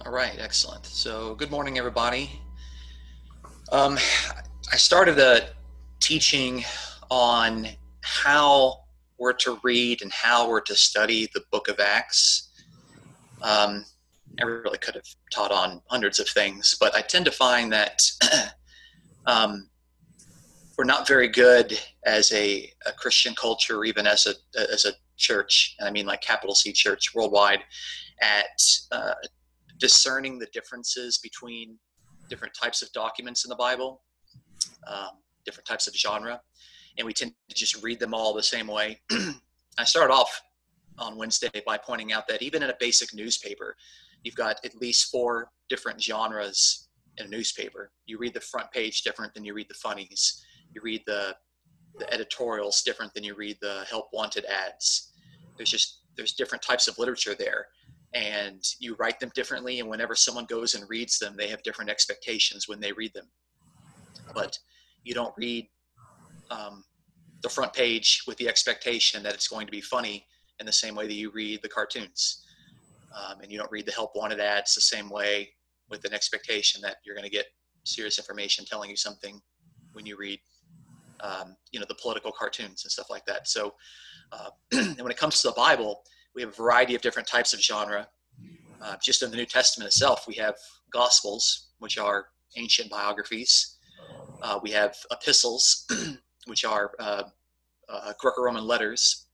All right, excellent. So, good morning, everybody. Um, I started a teaching on how we're to read and how we're to study the book of Acts. I really could have taught on hundreds of things, but I tend to find that um, we're not very good as a Christian culture, or even as a church, and I mean like capital C church worldwide, at discerning the differences between different types of documents in the Bible, um, different types of genre, and we tend to just read them all the same way. I started off on Wednesday by pointing out that even in a basic newspaper, you've got at least four different genres in a newspaper. You read the front page different than you read the funnies. You read the editorials different than you read the help wanted ads. There's different types of literature there, and you write them differently, and whenever someone goes and reads them, they have different expectations when they read them. But you don't read the front page with the expectation that it's going to be funny in the same way that you read the cartoons. And you don't read the help wanted ads the same way with an expectation that you're going to get serious information telling you something when you read the political cartoons and stuff like that. So and when it comes to the Bible, we have a variety of different types of genre. Just in the New Testament itself, we have Gospels, which are ancient biographies. We have epistles, which are Greco-Roman letters.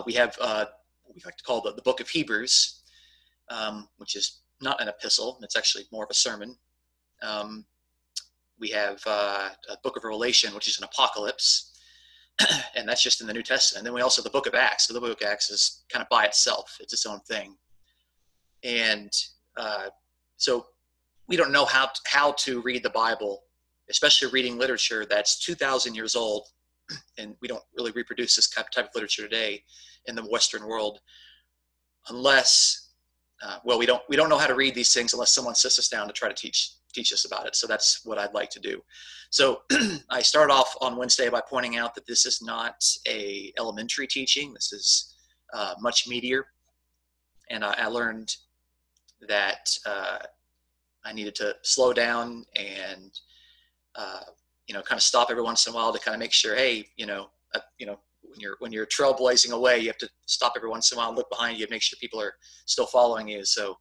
We have what we like to call the Book of Hebrews, which is not an epistle. It's actually more of a sermon. We have a Book of Revelation, which is an apocalypse, and that's just in the New Testament. And then we also have the Book of Acts. So the Book of Acts is kind of by itself. It's its own thing. And so we don't know how to read the Bible, especially reading literature that's 2,000 years old, and we don't really reproduce this type of literature today in the Western world, unless, we don't know how to read these things unless someone sits us down to try to teach us about it. So that's what I'd like to do. So I start off on Wednesday by pointing out that this is not a elementary teaching. This is much meatier, and I learned that I needed to slow down and kind of stop every once in a while to kind of make sure, hey, when you're trailblazing away, you have to stop every once in a while and look behind you and make sure people are still following you. So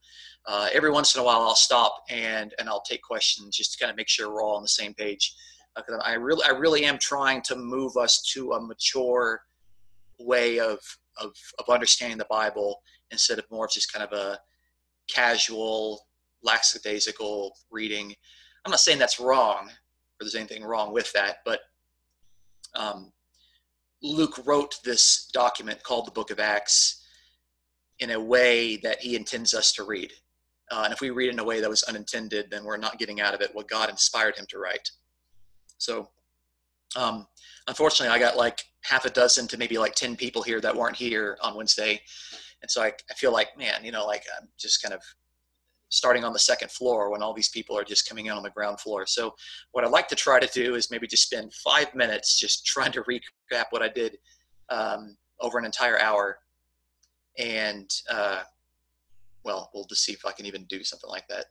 every once in a while I'll stop and I'll take questions just to kind of make sure we're all on the same page. I really am trying to move us to a mature way of understanding the Bible instead of more of just kind of a casual, lackadaisical reading. I'm not saying that's wrong, or there's anything wrong with that, but Luke wrote this document called the Book of Acts in a way that he intends us to read. And if we read it in a way that was unintended, then we're not getting out of it what God inspired him to write. So unfortunately, I got like half a dozen to maybe like 10 people here that weren't here on Wednesday. And so I feel like, man, I'm just kind of starting on the second floor when all these people are just coming in on the ground floor. So what I'd like to try to do is maybe just spend 5 minutes just trying to recap what I did over an entire hour. And, we'll just see if I can even do something like that.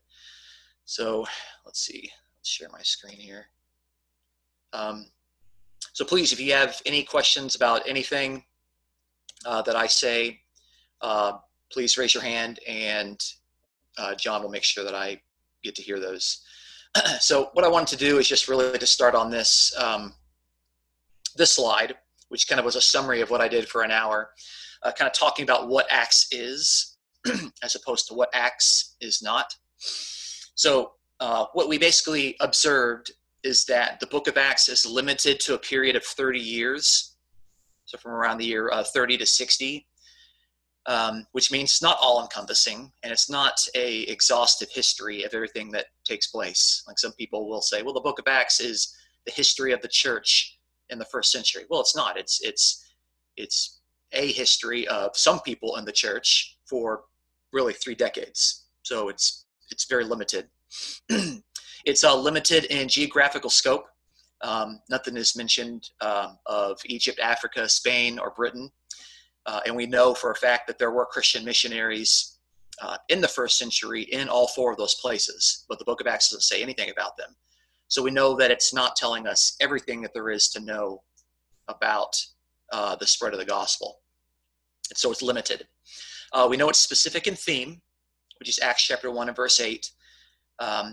So let's see. Let's share my screen here. So please, if you have any questions about anything that I say, please raise your hand, and John will make sure that I get to hear those. So what I wanted to do is just really to start on this this slide, which kind of was a summary of what I did for an hour, kind of talking about what Acts is as opposed to what Acts is not. So what we basically observed is that the book of Acts is limited to a period of 30 years, so from around the year 30 to 60. Which means it's not all-encompassing, and it's not a exhaustive history of everything that takes place. Like some people will say, well, the book of Acts is the history of the church in the first century. Well, it's not. It's a history of some people in the church for really 3 decades. So it's very limited. It's limited in geographical scope. Nothing is mentioned of Egypt, Africa, Spain, or Britain. And we know for a fact that there were Christian missionaries in the first century in all four of those places, but the book of Acts doesn't say anything about them. So we know that it's not telling us everything that there is to know about the spread of the gospel. And so it's limited. We know it's specific in theme, which is Acts chapter 1 and verse 8.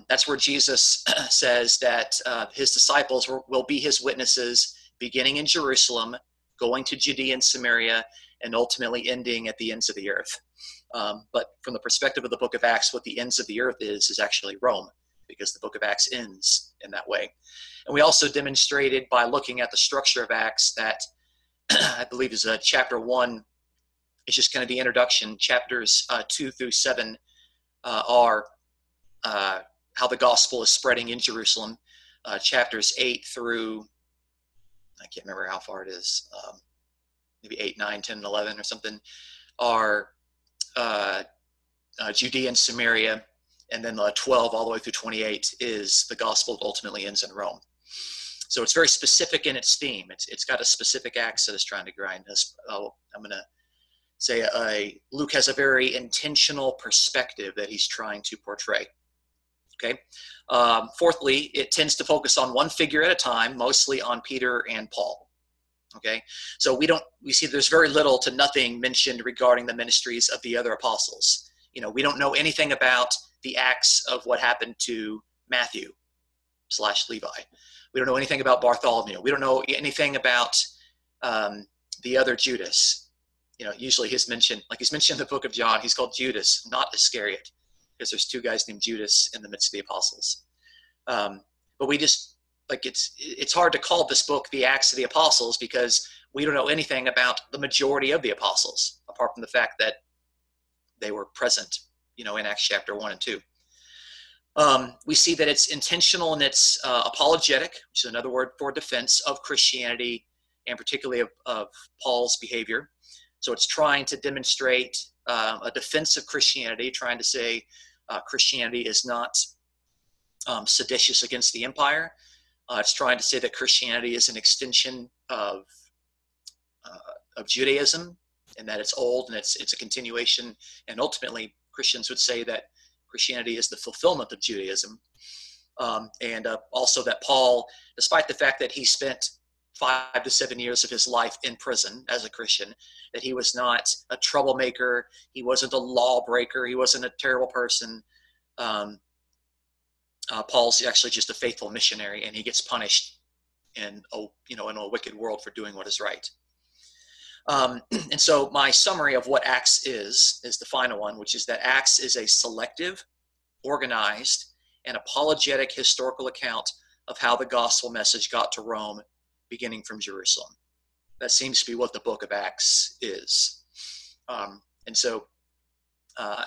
That's where Jesus says that his disciples will be his witnesses, beginning in Jerusalem, going to Judea and Samaria, and ultimately ending at the ends of the earth. But from the perspective of the book of Acts, what the ends of the earth is actually Rome, because the book of Acts ends in that way. And we also demonstrated by looking at the structure of Acts that I believe is chapter 1 is just kind of the introduction. Chapters 2 through 7 are how the gospel is spreading in Jerusalem. Chapters 8 through, I can't remember how far it is, maybe 8, 9, 10, and 11 or something, are Judea and Samaria, and then 12 all the way through 28 is the gospel that ultimately ends in Rome. So it's very specific in its theme. It's got a specific axe that it's trying to grind us. I'm going to say Luke has a very intentional perspective that he's trying to portray. Okay. Fourthly, it tends to focus on one figure at a time, mostly on Peter and Paul. Okay. So we see there's very little to nothing mentioned regarding the ministries of the other apostles. We don't know anything about the acts of what happened to Matthew / Levi. We don't know anything about Bartholomew. We don't know anything about the other Judas. Usually he's mentioned in the book of John, he's called Judas, not Iscariot, because there's two guys named Judas in the midst of the apostles. But we just, it's hard to call this book the Acts of the Apostles because we don't know anything about the majority of the apostles, apart from the fact that they were present, in Acts chapter 1 and 2. We see that it's intentional and it's apologetic, which is another word for defense of Christianity, and particularly of Paul's behavior. So it's trying to demonstrate a defense of Christianity, trying to say Christianity is not seditious against the empire. It's trying to say that Christianity is an extension of Judaism, and that it's old and it's a continuation. And ultimately, Christians would say that Christianity is the fulfillment of Judaism. And also that Paul, despite the fact that he spent 5 to 7 years of his life in prison as a Christian, that he was not a troublemaker, he wasn't a lawbreaker, he wasn't a terrible person. Paul's actually just a faithful missionary, and he gets punished in a wicked world for doing what is right. And so my summary of what Acts is the final one, which is that Acts is a selective, organized, and apologetic historical account of how the gospel message got to Rome, beginning from Jerusalem. That seems to be what the book of Acts is. And so I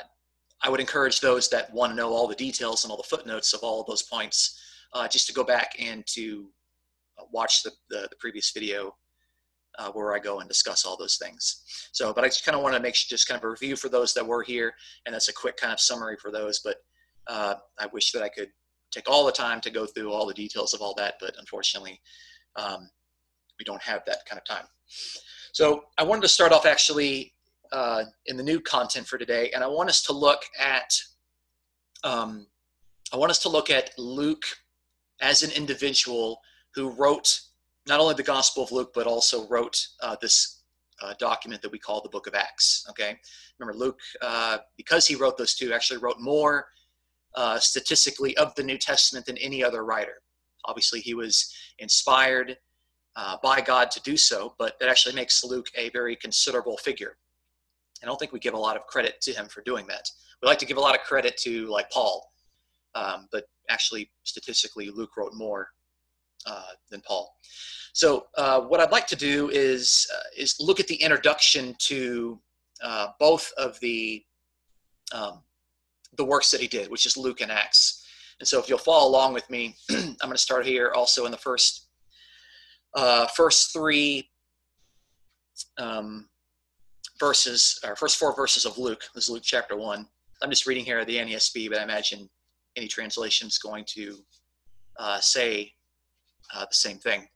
would encourage those that want to know all the details and all the footnotes of all of those points just to go back and to watch the previous video where I go and discuss all those things. So, but I just kind of want to make just kind of a review for those that were here, and that's a quick kind of summary for those. But I wish that I could take all the time to go through all the details of all that, but unfortunately, we don't have that kind of time. So I wanted to start off actually in the new content for today, and I want us to look at Luke as an individual who wrote not only the Gospel of Luke, but also wrote this document that we call the Book of Acts. Okay, remember Luke, because he wrote those two, actually wrote more statistically of the New Testament than any other writer. Obviously, he was inspired by God to do so, but that actually makes Luke a very considerable figure. I don't think we give a lot of credit to him for doing that. We like to give a lot of credit to like Paul, but actually statistically, Luke wrote more than Paul. So what I'd like to do is look at the introduction to both of the works that he did, which is Luke and Acts. And so if you'll follow along with me, I'm going to start here also in the first three verses, or first 4 verses of Luke. This is Luke chapter 1. I'm just reading here the NASB, but I imagine any translation is going to say the same thing.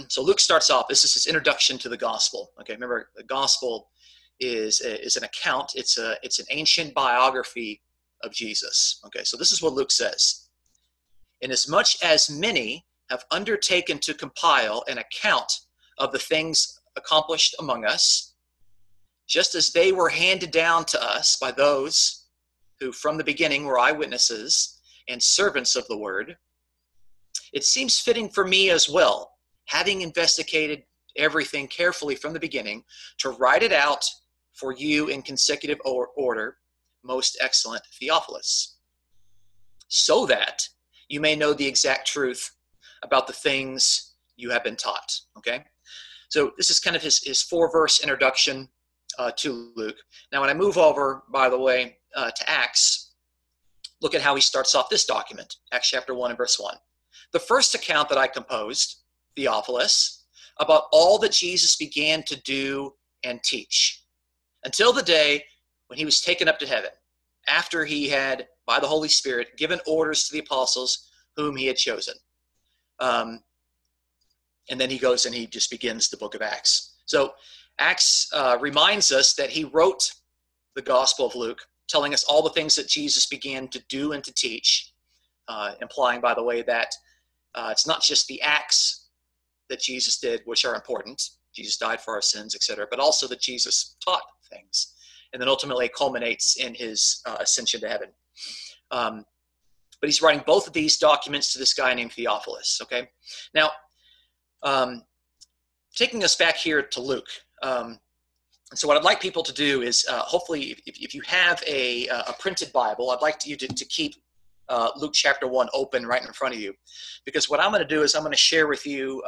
So Luke starts off, this is his introduction to the gospel. Okay, remember, the gospel is an account. It's an ancient biography of Jesus. Okay, so this is what Luke says. Inasmuch as many have undertaken to compile an account of the things accomplished among us, just as they were handed down to us by those who from the beginning were eyewitnesses and servants of the word, it seems fitting for me as well, having investigated everything carefully from the beginning, to write it out for you in consecutive order, most excellent Theophilus, so that you may know the exact truth about the things you have been taught. Okay, so this is kind of his 4-verse introduction to Luke. Now, when I move over, by the way, to Acts, look at how he starts off this document, Acts chapter 1 and verse 1. The first account that I composed, Theophilus, about all that Jesus began to do and teach, until the day when he was taken up to heaven, after he had, by the Holy Spirit, given orders to the apostles whom he had chosen. And then he goes and he just begins the book of Acts. So Acts reminds us that he wrote the Gospel of Luke, telling us all the things that Jesus began to do and to teach, implying, by the way, that it's not just the acts that Jesus did, which are important. Jesus died for our sins, etc., but also that Jesus taught things, and then ultimately culminates in his ascension to heaven. But he's writing both of these documents to this guy named Theophilus. Okay, now taking us back here to Luke. So what I'd like people to do is, hopefully, if you have a printed Bible, I'd like you to keep Luke chapter 1 open right in front of you, because what I'm going to do is I'm going to share with you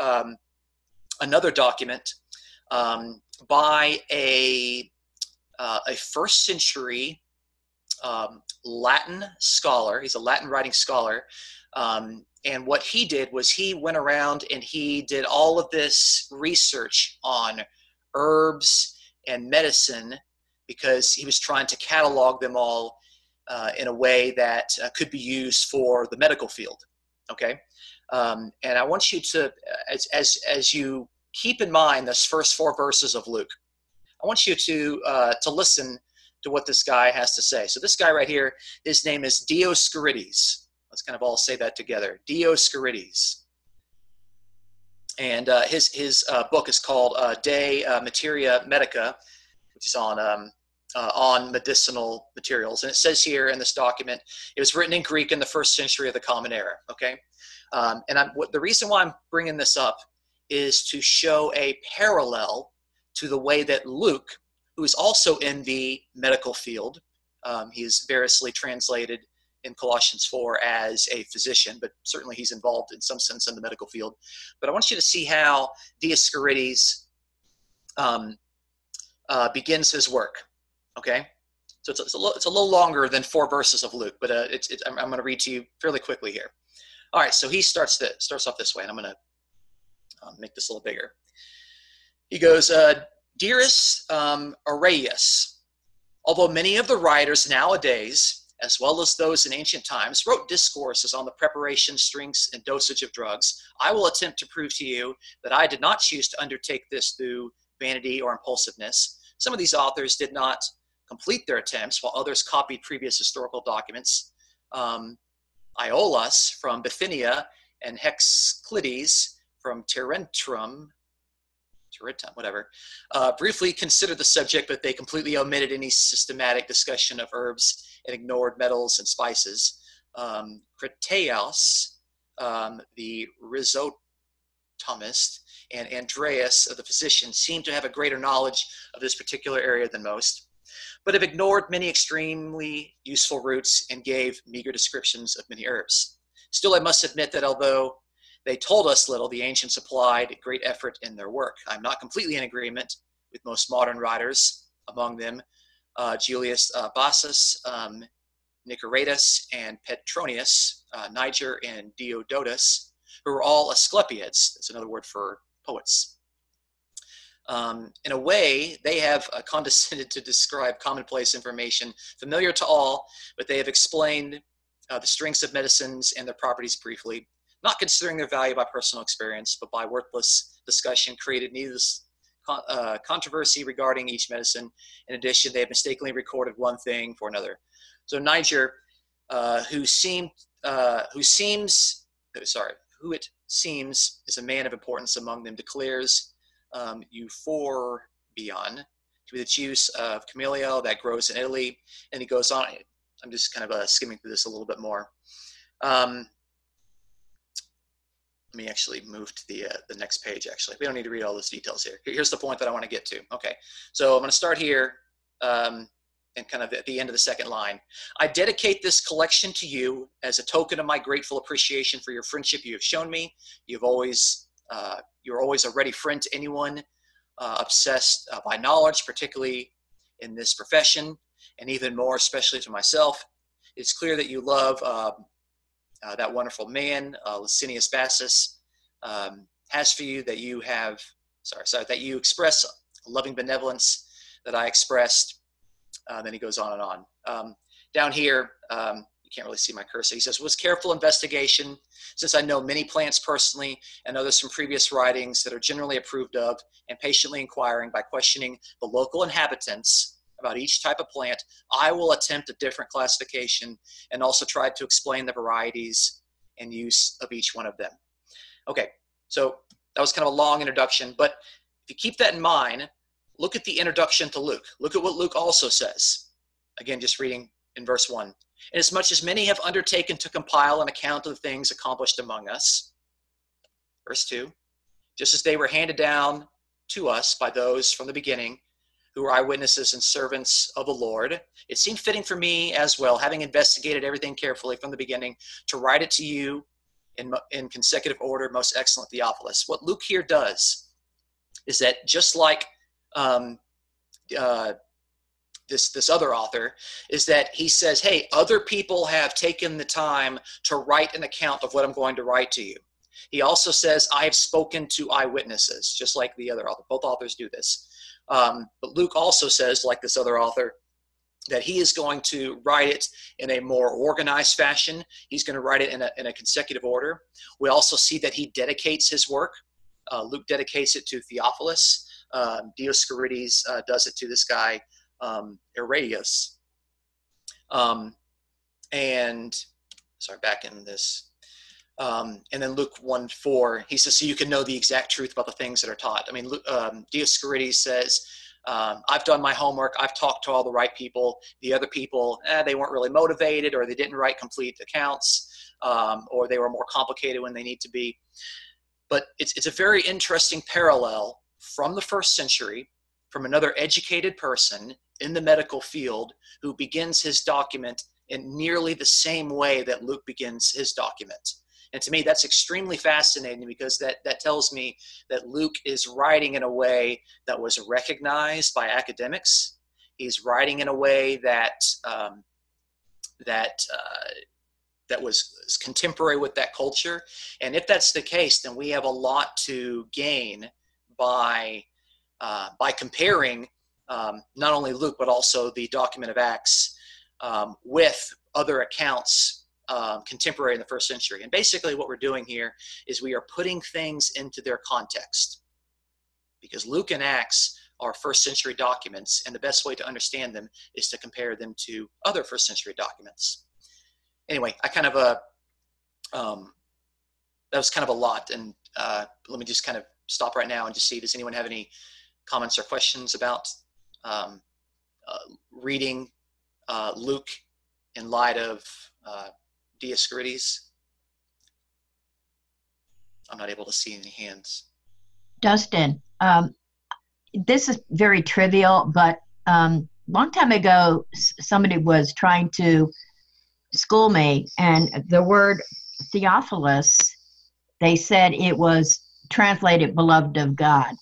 another document by a first century Latin scholar. He's a Latin writing scholar. And what he did was he went around and he did all of this research on herbs and medicine, because he was trying to catalog them all in a way that could be used for the medical field. Okay, and I want you to, as you keep in mind this first 4 verses of Luke, I want you to listen to what this guy has to say. So this guy right here, his name is Dioscorides. Let's kind of all say that together, Dioscorides. And his book is called De Materia Medica, which is on medicinal materials. And it says here in this document, it was written in Greek in the 1st century of the Common Era. Okay, and the reason why I'm bringing this up is to show a parallel to the way that Luke, who is also in the medical field, he is variously translated in Colossians 4 as a physician, but certainly he's involved in some sense in the medical field. But I want you to see how Dioscorides begins his work. Okay, so it's a little longer than 4 verses of Luke, but I'm going to read to you fairly quickly here. All right, so he starts off this way, and I'm going to make this a little bigger. He goes, Dearest Arius, although many of the writers nowadays, as well as those in ancient times, wrote discourses on the preparation, strength, and dosage of drugs, I will attempt to prove to you that I did not choose to undertake this through vanity or impulsiveness. Some of these authors did not complete their attempts, while others copied previous historical documents. Iolaus from Bithynia and Hexclides from Tarentum, whatever, briefly considered the subject, but they completely omitted any systematic discussion of herbs and ignored metals and spices. Crataeus, the rhizotomist, and Andreas, the physician, seem to have a greater knowledge of this particular area than most, but have ignored many extremely useful roots and gave meager descriptions of many herbs. Still, I must admit that although they told us little, the ancients applied great effort in their work. I'm not completely in agreement with most modern writers, among them Julius Bassus, Niceratus, and Petronius, Niger, and Diodotus, who were all Asclepiads. That's another word for poets. In a way, they have condescended to describe commonplace information familiar to all, but they have explained the strengths of medicines and their properties briefly, not considering their value by personal experience, but by worthless discussion, created needless controversy regarding each medicine. In addition, they have mistakenly recorded one thing for another. So Niger, who it seems is a man of importance among them, declares euphorbion to be the juice of camellia that grows in Italy. And he goes on. I'm just kind of skimming through this a little bit more. Let me actually move to the next page, actually. We don't need to read all those details here. Here's the point that I want to get to. Okay, so I'm going to start here and kind of at the end of the second line. I dedicate this collection to you as a token of my grateful appreciation for your friendship you have shown me. You're always a ready friend to anyone obsessed by knowledge, particularly in this profession, and even more especially to myself. It's clear that you love that wonderful man, Licinius Bassus, has for you, that you have, that you express loving benevolence that I expressed. Then he goes on and on. Down here, you can't really see my cursor. He says, was careful investigation, since I know many plants personally and others from previous writings that are generally approved of, and patiently inquiring by questioning the local inhabitants about each type of plant, I will attempt a different classification and also try to explain the varieties and use of each one of them. Okay, so that was kind of a long introduction, but if you keep that in mind, look at the introduction to Luke. Look at what Luke also says. Again, just reading in verse 1. Inasmuch as many have undertaken to compile an account of the things accomplished among us. Verse 2. Just as they were handed down to us by those from the beginning, who were eyewitnesses and servants of the Lord, it seemed fitting for me as well, having investigated everything carefully from the beginning, to write it to you in consecutive order, most excellent Theophilus. What Luke here does is that, just like this other author, is that he says, hey, other people have taken the time to write an account of what I'm going to write to you. He also says, I have spoken to eyewitnesses, just like the other author. Both authors do this. But Luke also says, like this other author, that he is going to write it in a more organized fashion. He's going to write it in a consecutive order. We also see that he dedicates his work. Luke dedicates it to Theophilus. Dioscorides does it to this guy, Arius. Back in this. And then Luke 1:4, he says, so you can know the exact truth about the things that are taught. I mean, Dioscorides says, I've done my homework. I've talked to all the right people. The other people, they weren't really motivated, or they didn't write complete accounts, or they were more complicated when they need to be. But it's a very interesting parallel from the first century, from another educated person in the medical field who begins his document in nearly the same way that Luke begins his document. And to me, that's extremely fascinating, because that tells me that Luke is writing in a way that was recognized by academics. He's writing in a way that was contemporary with that culture. And if that's the case, then we have a lot to gain by comparing not only Luke, but also the document of Acts with other accounts contemporary in the first century. And basically what we're doing here is we are putting things into their context, because Luke and Acts are first century documents, and the best way to understand them is to compare them to other first century documents. Anyway, I kind of that was kind of a lot, and let me just kind of stop right now and just see, does anyone have any comments or questions about reading Luke in light of Dioscorides? I'm not able to see any hands. Dustin, this is very trivial, but long time ago, somebody was trying to school me, and the word Theophilus, they said it was translated beloved of God.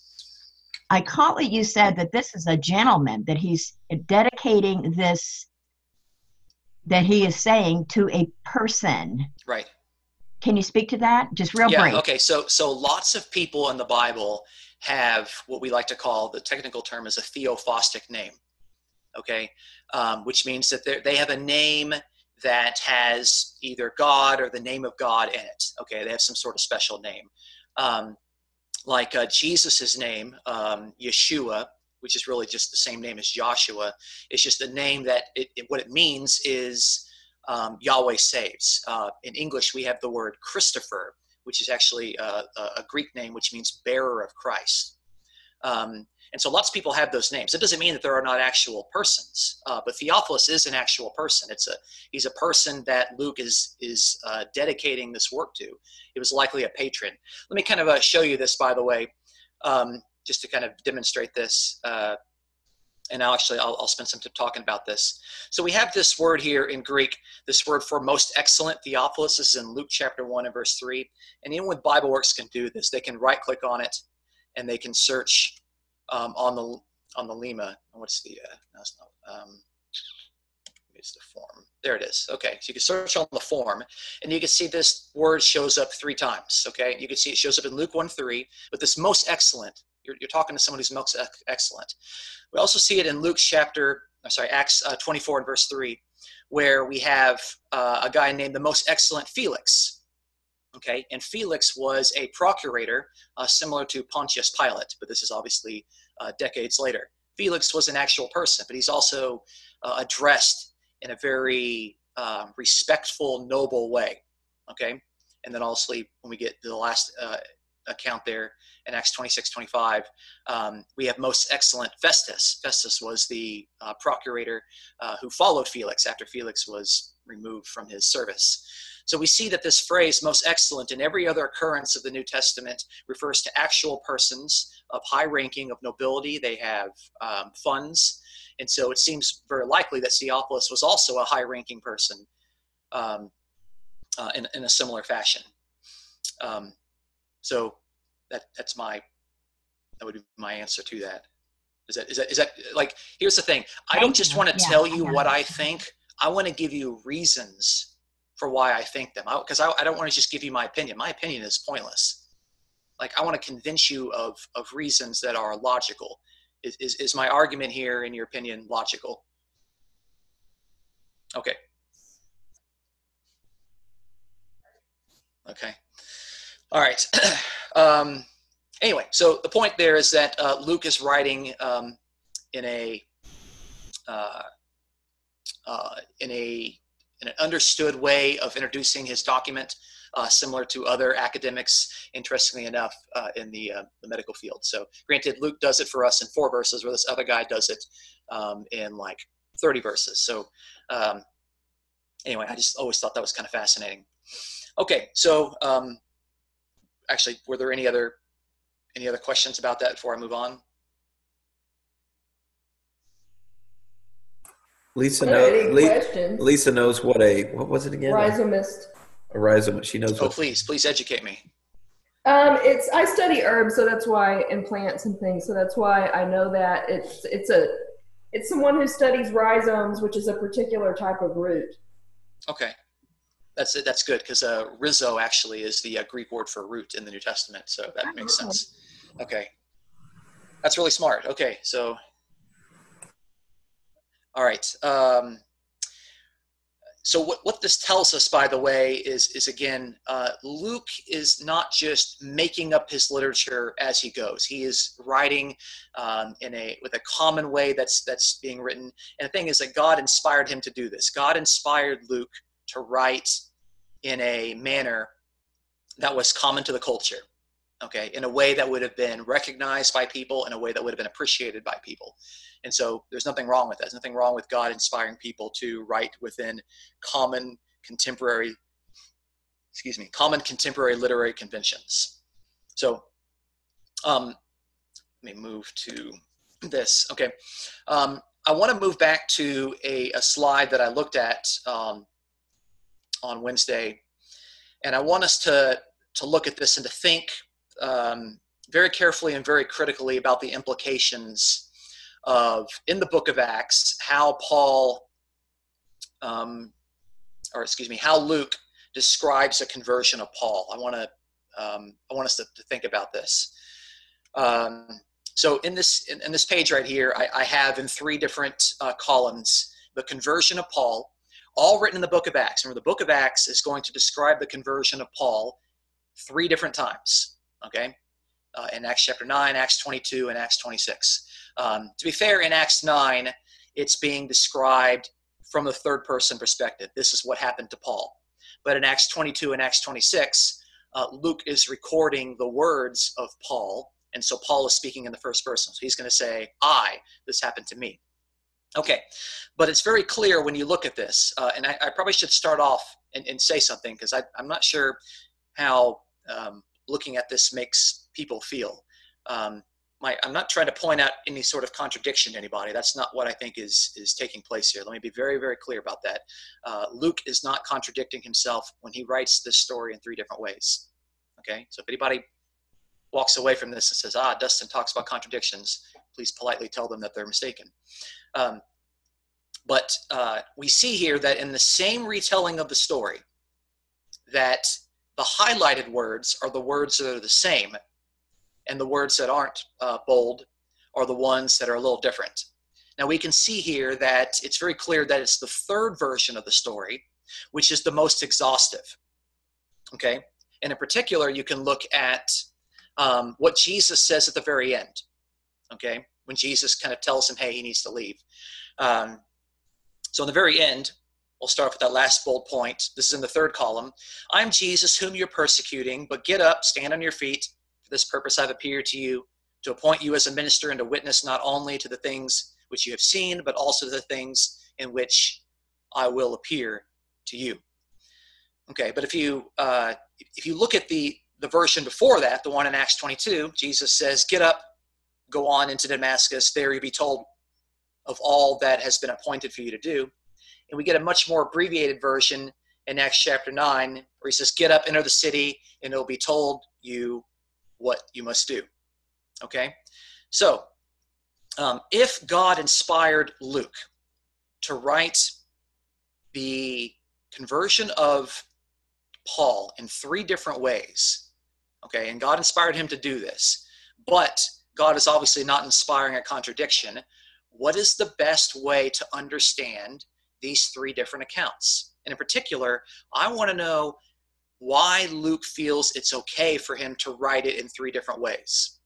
I caught what you said, that this is a gentleman, that he's dedicating this, that he is saying to a person. Right. Can you speak to that? Just real brief. Okay. So lots of people in the Bible have what we like to call, the technical term is a theophostic name. Okay. Which means that they have a name that has either God or the name of God in it. Okay. They have some sort of special name. like Jesus's name, Yeshua, which is really just the same name as Joshua. It's just a name that what it means is Yahweh saves. In English, we have the word Christopher, which is actually a Greek name, which means bearer of Christ. And so lots of people have those names. It doesn't mean that there are not actual persons, but Theophilus is an actual person. He's a person that Luke is dedicating this work to. He was likely a patron. Let me kind of show you this, by the way, just to kind of demonstrate this. And I'll spend some time talking about this. So we have this word here in Greek, this word for most excellent, Theophilus. This is in Luke chapter 1 and verse 3. And anyone with BibleWorks can do this. They can right-click on it, and they can search on the lema. What's the no, it's not, it's the form. There it is. Okay, so you can search on the form, and you can see this word shows up 3 times. Okay, you can see it shows up in Luke 1:3, but this most excellent. You're talking to someone who's most excellent. We also see it in Acts 24 and verse 3, where we have a guy named the most excellent Felix. Okay, and Felix was a procurator similar to Pontius Pilate, but this is obviously decades later. Felix was an actual person, but he's also addressed in a very respectful, noble way. Okay, and then also when we get to the last account there in Acts 26:25, we have most excellent Festus. Festus was the procurator who followed Felix after Felix was removed from his service. So we see that this phrase, most excellent, in every other occurrence of the New Testament refers to actual persons of high ranking, of nobility. They have funds. And so it seems very likely that Theophilus was also a high ranking person in a similar fashion. So that would be my answer to that. Is that like, here's the thing. I don't just want to tell you what I think. I want to give you reasons for why I think them, because I don't want to just give you my opinion. My opinion is pointless. Like, I want to convince you of reasons that are logical. Is my argument here, in your opinion, logical? Okay. Okay. All right. Anyway, so the point there is that Luke is writing in an understood way of introducing his document, similar to other academics, interestingly enough, in the medical field. So granted, Luke does it for us in 4 verses, where this other guy does it in like 30 verses. So anyway, I just always thought that was kind of fascinating. Okay, so actually, were there any other questions about that before I move on? Lisa knows what was it again? Rhizomist. A rhizomist. She knows. Oh, please educate me. I study herbs, so that's why, and plants and things, so that's why I know that it's someone who studies rhizomes, which is a particular type of root. Okay, that's good, because rhizo actually is the Greek word for root in the New Testament, so that makes sense. Okay, that's really smart. Okay, so all right. So what this tells us, by the way, is again, Luke is not just making up his literature as he goes. He is writing with a common way that's being written. And the thing is that God inspired him to do this. God inspired Luke to write in a manner that was common to the culture. Okay, in a way that would have been recognized by people, in a way that would have been appreciated by people. And so there's nothing wrong with that. There's nothing wrong with God inspiring people to write within common contemporary literary conventions. So let me move to this. Okay, I want to move back to a slide that I looked at on Wednesday, and I want us to look at this and to think very carefully and very critically about the implications of, in the book of Acts, how Luke describes a conversion of Paul. I want us to think about this. So in this page right here, I have in 3 different columns the conversion of Paul, all written in the book of Acts. Remember, the book of Acts is going to describe the conversion of Paul 3 different times. Okay, in Acts chapter 9, Acts 22, and Acts 26. To be fair, in Acts 9, it's being described from the third person perspective. This is what happened to Paul. But in Acts 22 and Acts 26, Luke is recording the words of Paul, and so Paul is speaking in the first person. So he's going to say, this happened to me. Okay, but it's very clear when you look at this, and I probably should start off and say something, because I'm not sure how looking at this makes people feel. I'm not trying to point out any sort of contradiction to anybody. That's not what I think is taking place here. Let me be very, very clear about that. Luke is not contradicting himself when he writes this story in three different ways. Okay, so if anybody walks away from this and says, Dustin talks about contradictions, please politely tell them that they're mistaken. But we see here that in the same retelling of the story, that the highlighted words are the words that are the same, and the words that aren't bold are the ones that are a little different. Now we can see here that it's very clear that it's the third version of the story, which is the most exhaustive. Okay, and in particular, you can look at what Jesus says at the very end. Okay, when Jesus kind of tells him, hey, he needs to leave. So in the very end, we'll start with that last bold point. This is in the third column. I'm Jesus, whom you're persecuting, but get up, stand on your feet. For this purpose I've appeared to you, to appoint you as a minister and to witness not only to the things which you have seen, but also to the things in which I will appear to you. Okay, but if you look at the version before that, the one in Acts 22, Jesus says, get up, go on into Damascus, there you'll be told of all that has been appointed for you to do. And we get a much more abbreviated version in Acts chapter 9, where he says, get up, enter the city, and it'll be told you what you must do. Okay? So, if God inspired Luke to write the conversion of Paul in three different ways, okay, and God inspired him to do this, but God is obviously not inspiring a contradiction, what is the best way to understand these three different accounts? And in particular, I want to know why Luke feels it's okay for him to write it in three different ways.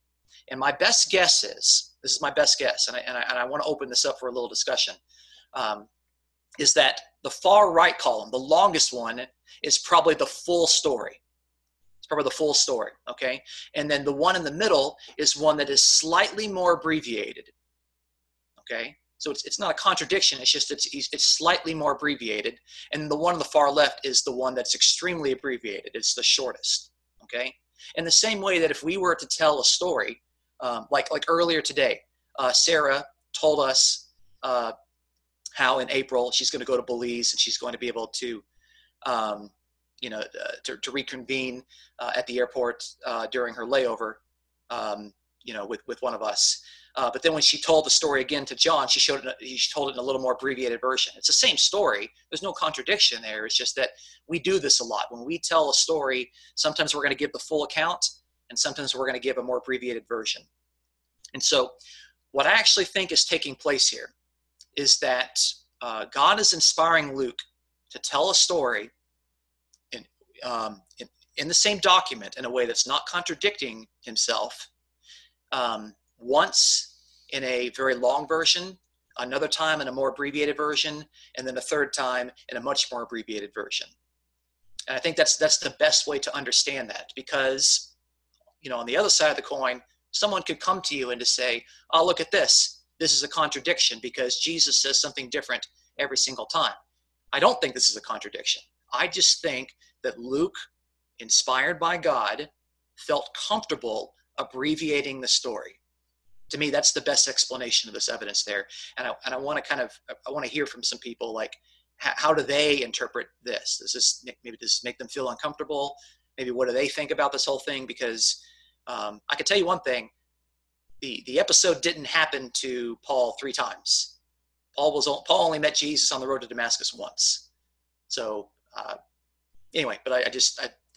And my best guess is, this is my best guess, and I want to open this up for a little discussion, is that the far right column, the longest one, is probably the full story. It's probably the full story, okay? And then the one in the middle is one that is slightly more abbreviated, okay? So it's not a contradiction, it's just it's slightly more abbreviated. And the one on the far left is the one that's extremely abbreviated. It's the shortest, okay? In the same way that if we were to tell a story, like earlier today, Sarah told us how in April she's going to go to Belize and she's going to be able to, to reconvene at the airport during her layover, with one of us. But then when she told the story again to John, she told it in a little more abbreviated version. It's the same story. There's no contradiction there. It's just that we do this a lot. When we tell a story, sometimes we're going to give the full account, and sometimes we're going to give a more abbreviated version. And so what I actually think is taking place here is that God is inspiring Luke to tell a story in the same document in a way that's not contradicting himself, once in a very long version, another time in a more abbreviated version, and then a third time in a much more abbreviated version. And I think that's the best way to understand that, because, on the other side of the coin, someone could come to you and to say, oh, look at this. This is a contradiction because Jesus says something different every single time. I don't think this is a contradiction. I just think that Luke, inspired by God, felt comfortable abbreviating the story. To me, that's the best explanation of this evidence there. And I want to hear from some people, like, how do they interpret this? Does this make them feel uncomfortable? Maybe what do they think about this whole thing? Because I can tell you one thing, the episode didn't happen to Paul 3 times. Paul only met Jesus on the road to Damascus once. So anyway, but I'd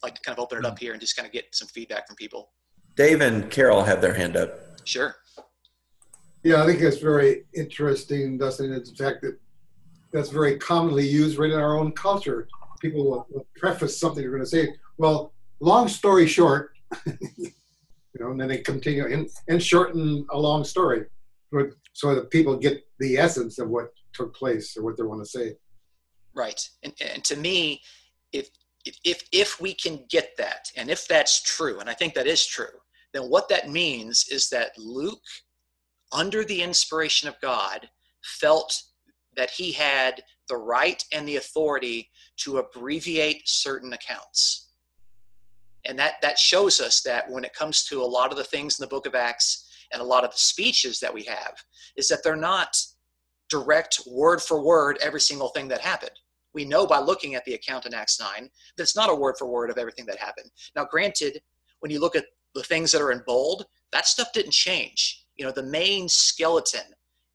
like to kind of open it up here and just kind of get some feedback from people. Dave and Carol have their hand up. Sure. Yeah, I think that's very interesting, Dustin. It's the fact that that's very commonly used right in our own culture. People will preface something they're going to say. Well, long story short, and then they continue and shorten a long story, so that people get the essence of what took place or what they want to say. Right. And to me, if we can get that, and if that's true, and I think that is true, then what that means is that Luke, under the inspiration of God, felt that he had the right and the authority to abbreviate certain accounts. And that shows us that when it comes to a lot of the things in the book of Acts and a lot of the speeches that we have, is that they're not direct word for word every single thing that happened. We know by looking at the account in Acts 9 that it's not a word for word of everything that happened. Now, granted, when you look at the things that are in bold, that stuff didn't change. The main skeleton,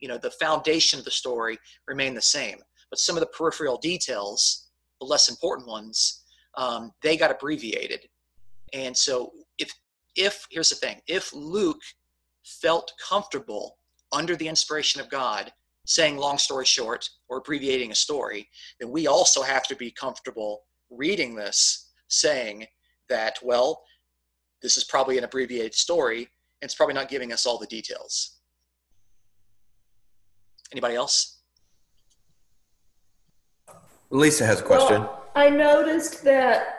the foundation of the story remained the same. But some of the peripheral details, the less important ones, they got abbreviated. And so if here's the thing, if Luke felt comfortable under the inspiration of God saying long story short or abbreviating a story, then we also have to be comfortable reading this saying that, well, this is probably an abbreviated story and it's probably not giving us all the details. Anybody else? Lisa has a question. Well, I noticed that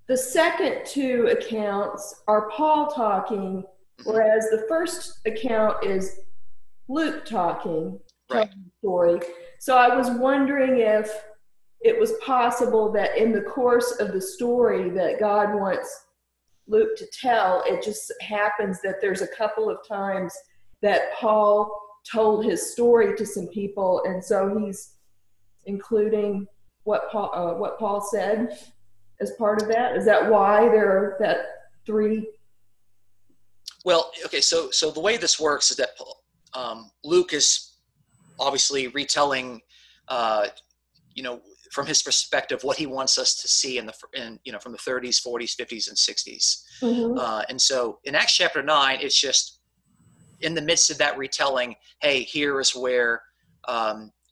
the second two accounts are Paul talking, whereas the first account is Luke talking, telling the story. So I was wondering if it was possible that in the course of the story that God wants Luke to tell, it just happens that there's a couple of times that Paul told his story to some people, and so he's including what Paul said as part of that. Is that why there are that three? Well, okay, so the way this works is that Luke is obviously retelling, from his perspective, what he wants us to see from the 30s, 40s, 50s, and 60s. Mm-hmm. And so in Acts chapter 9, it's just in the midst of that retelling, hey, here is where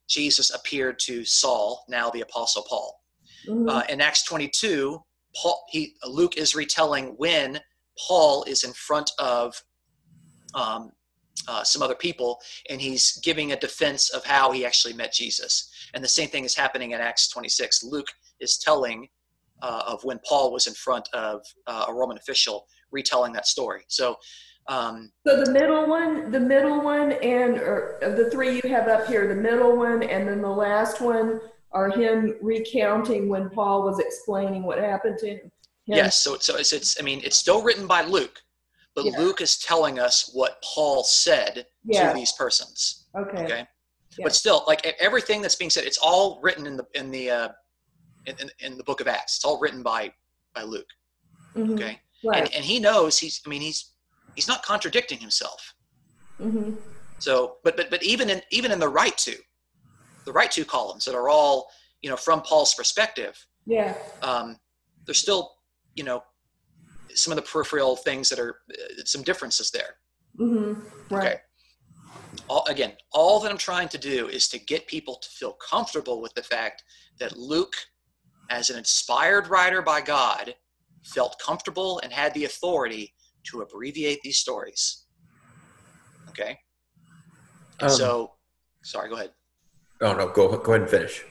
Jesus appeared to Saul, now the Apostle Paul. Mm-hmm. In Acts 22, Luke is retelling when Paul is in front of some other people, and he's giving a defense of how he actually met Jesus. And the same thing is happening in Acts 26. Luke is telling of when Paul was in front of a Roman official, retelling that story. So the middle one, and of the three you have up here, the middle one and then the last one are him recounting when Paul was explaining what happened to him. Yes, so it's still written by Luke, but Luke is telling us what Paul said to these persons. Okay. Yeah. But still, like everything that's being said, it's all written in the book of Acts. It's all written by Luke. Mm-hmm. Okay. Right. And he knows he's not contradicting himself. Mm-hmm. So, but even in the right two columns that are all from Paul's perspective. Yeah. There's still some of the peripheral things that are some differences there. Mm-hmm. Right. Okay. All that I'm trying to do is to get people to feel comfortable with the fact that Luke, as an inspired writer by God, felt comfortable and had the authority to abbreviate these stories. Okay. And sorry, go ahead. Oh no, go ahead and finish.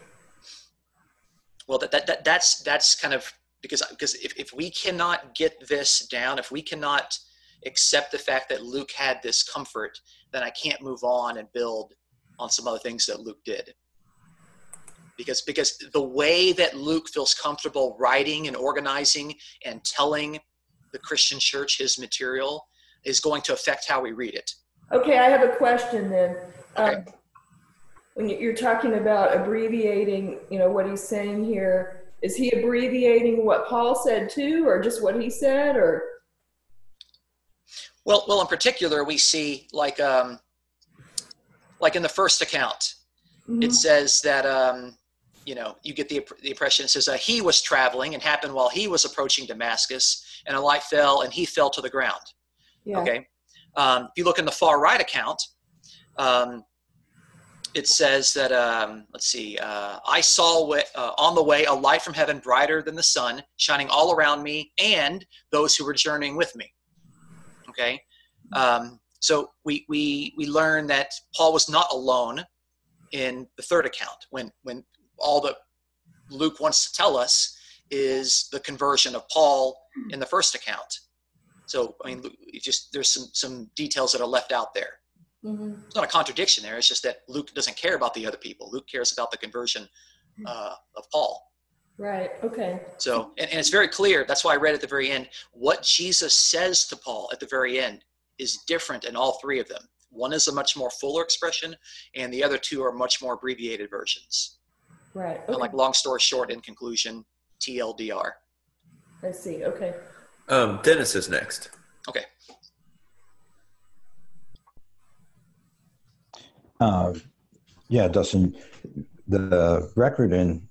Well, that's kind of because if we cannot get this down, if we cannot accept the fact that Luke had this comfort, then I can't move on and build on some other things that Luke did. Because the way that Luke feels comfortable writing and organizing and telling the Christian church his material is going to affect how we read it. Okay, I have a question then. Okay. When you're talking about abbreviating, what he's saying here, is he abbreviating what Paul said too, or just what he said, or? Well, in particular, we see like in the first account, Mm-hmm. it says that you get the impression. It says he was traveling and happened while he was approaching Damascus, and a light fell and he fell to the ground. Yeah. Okay. If you look in the far right account, it says that I saw on the way a light from heaven brighter than the sun, shining all around me and those who were journeying with me. Okay. So we learn that Paul was not alone in the third account when all that Luke wants to tell us is the conversion of Paul in the first account. So, I mean, there's some details that are left out there. Mm-hmm. It's not a contradiction there. It's just that Luke doesn't care about the other people. Luke cares about the conversion of Paul. Right. Okay. So, and it's very clear. That's why I read at the very end, what Jesus says to Paul at the very end is different in all three of them. One is a much more fuller expression, and the other two are much more abbreviated versions. Right. Okay. Like long story short, in conclusion, TLDR. I see. Okay. Dennis is next. Okay. Yeah, Dustin, the record in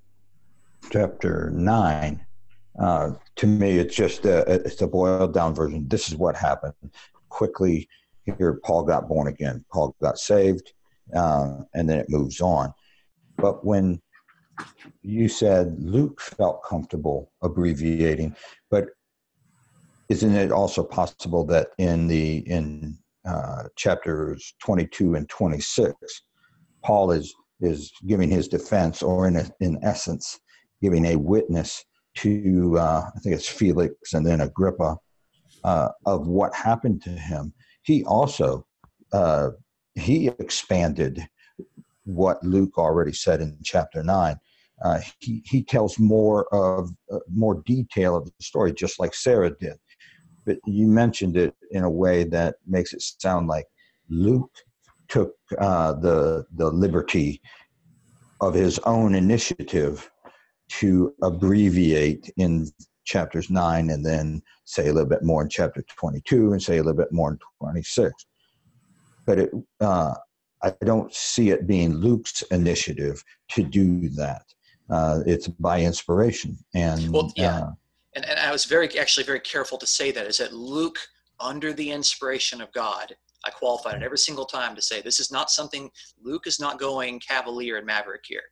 chapter 9, to me, it's just it's a boiled down version. This is what happened. Quickly, here, Paul got born again. Paul got saved, and then it moves on. But when you said Luke felt comfortable abbreviating, but isn't it also possible that in chapters 22 and 26, Paul is giving his defense, or in essence, giving a witness to I think it's Felix and then Agrippa of what happened to him. He also he expanded what Luke already said in chapter 9. He tells more detail of the story, just like Sarah did. But you mentioned it in a way that makes it sound like Luke took the liberty of his own initiative to abbreviate in chapters 9 and then say a little bit more in chapter 22 and say a little bit more in 26. But I don't see it being Luke's initiative to do that. It's by inspiration. And well, yeah. And I was very careful to say that, is that Luke, under the inspiration of God, I qualified it every single time to say this is not something, Luke is not going cavalier and maverick here.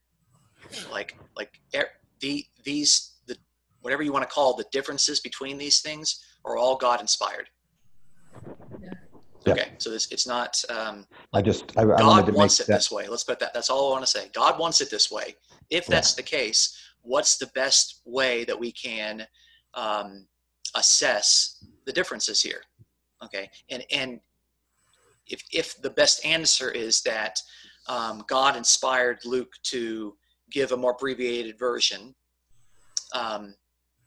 Whatever you want to call the differences between these things are all God inspired. Yeah. Okay, so it's not. God wants it this way. Let's put that. That's all I want to say. God wants it this way. If that's the case, what's the best way that we can assess the differences here? Okay, and if the best answer is that God inspired Luke to give a more abbreviated version,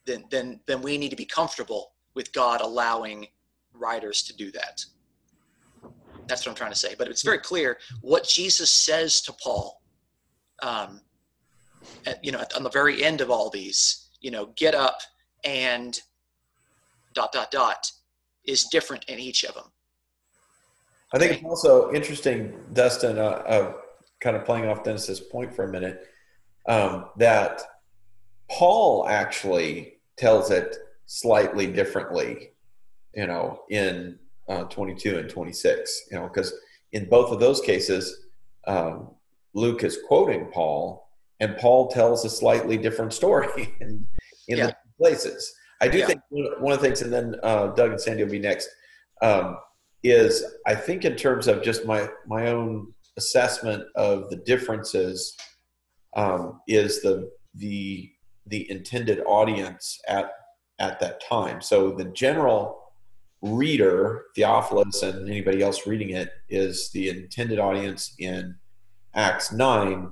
then we need to be comfortable with God allowing writers to do that. That's what I'm trying to say. But it's very clear what Jesus says to Paul, on the very end of all these, get up and ... is different in each of them. I think it's also interesting, Dustin, kind of playing off Dennis's point for a minute, that Paul actually tells it slightly differently, in 22 and 26, because in both of those cases, Luke is quoting Paul, and Paul tells a slightly different story in the places. I do think one of the things, and then Doug and Sandy will be next, is I think in terms of just my own assessment of the differences, is the intended audience at that time. So the general reader, Theophilus, and anybody else reading it, is the intended audience in Acts 9.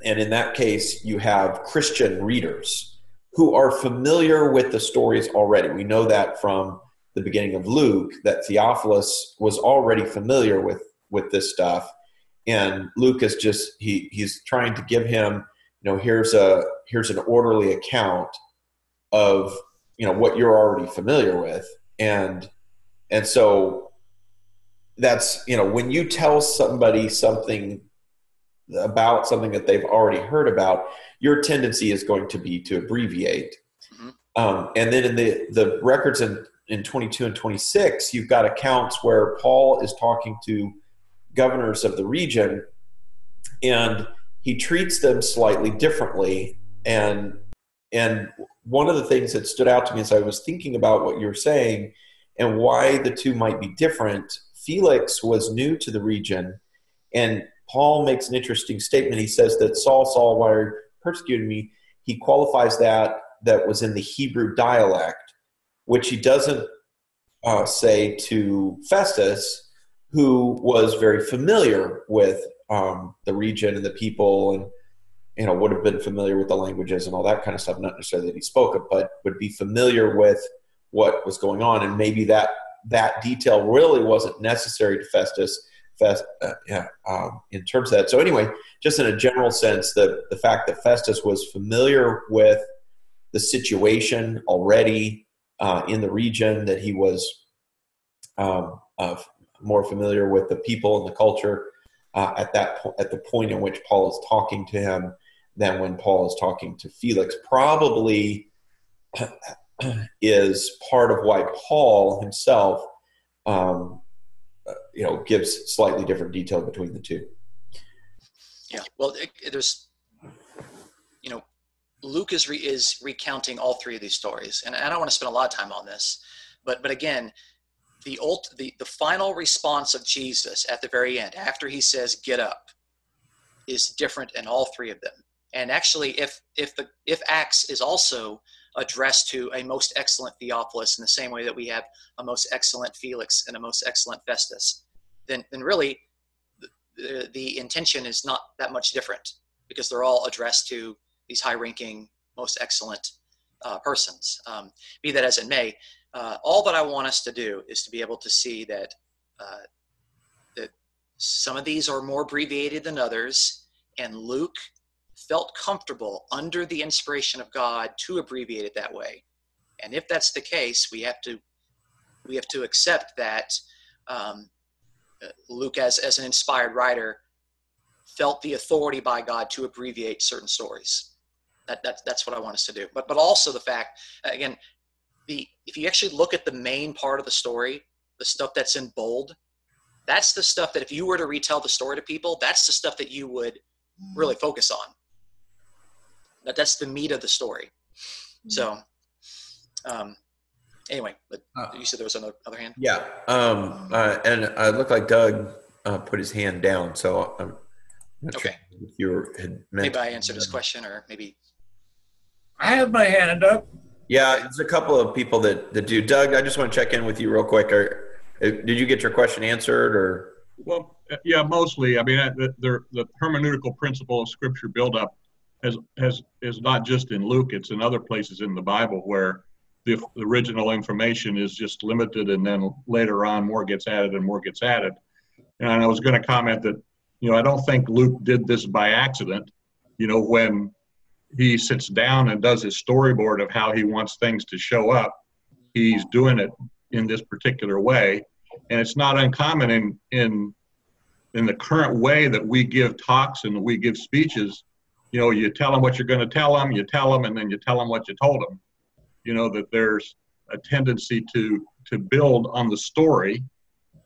And in that case, you have Christian readers who are familiar with the stories already. We know that from the beginning of Luke, that Theophilus was already familiar with this stuff. And Luke is just, he's trying to give him, here's an orderly account of, what you're already familiar with. And so that's, when you tell somebody something about something that they've already heard about, your tendency is going to be to abbreviate. Mm-hmm. And then in the records in 22 and 26, you've got accounts where Paul is talking to governors of the region, and he treats them slightly differently. And one of the things that stood out to me as I was thinking about what you're saying and why the two might be different. Felix was new to the region, and Paul makes an interesting statement. He says that Saul, Saul, why are you persecuting me? He qualifies that was in the Hebrew dialect, which he doesn't say to Festus, who was very familiar with the region and the people, and would have been familiar with the languages and all that kind of stuff. Not necessarily that he spoke it, but would be familiar with what was going on. And maybe that detail really wasn't necessary to Festus. In terms of that. So anyway, just in a general sense, the fact that Festus was familiar with the situation already in the region, that he was more familiar with the people and the culture at the point in which Paul is talking to him than when Paul is talking to Felix, probably is part of why Paul himself gives slightly different detail between the two. Yeah, well, there's, Luke is recounting all three of these stories, and I don't want to spend a lot of time on this, but again, the final response of Jesus at the very end, after he says "get up," is different in all three of them. And actually, if Acts is also addressed to a most excellent Theophilus in the same way that we have a most excellent Felix and a most excellent Festus, then really the intention is not that much different, because they're all addressed to these high-ranking, most excellent persons. Be that as it may, all that I want us to do is to be able to see that that some of these are more abbreviated than others, and Luke felt comfortable under the inspiration of God to abbreviate it that way. And if that's the case, we have to accept that Luke, as an inspired writer, felt the authority by God to abbreviate certain stories. That's what I want us to do. But also the fact, again, if you actually look at the main part of the story, the stuff that's in bold, that's the stuff that if you were to retell the story to people, that's the stuff that you would really focus on. That's the meat of the story. So, anyway, but you said there was another hand? Yeah. And it looked like Doug put his hand down, so I'm not sure if you had meant. Maybe I answered his question, or maybe. I have my hand up. Yeah, there's a couple of people that do. Doug, I just want to check in with you real quick. Did you get your question answered, or? Well, yeah, mostly. I mean, the hermeneutical principle of Scripture buildup is not just in Luke; it's in other places in the Bible where the original information is just limited, and then later on more gets added and more gets added. And I was going to comment that, I don't think Luke did this by accident. When he sits down and does his storyboard of how he wants things to show up, he's doing it in this particular way. And it's not uncommon in the current way that we give talks and we give speeches. You tell them what you're going to tell them, you tell them, and then you tell them what you told them. That there's a tendency to build on the story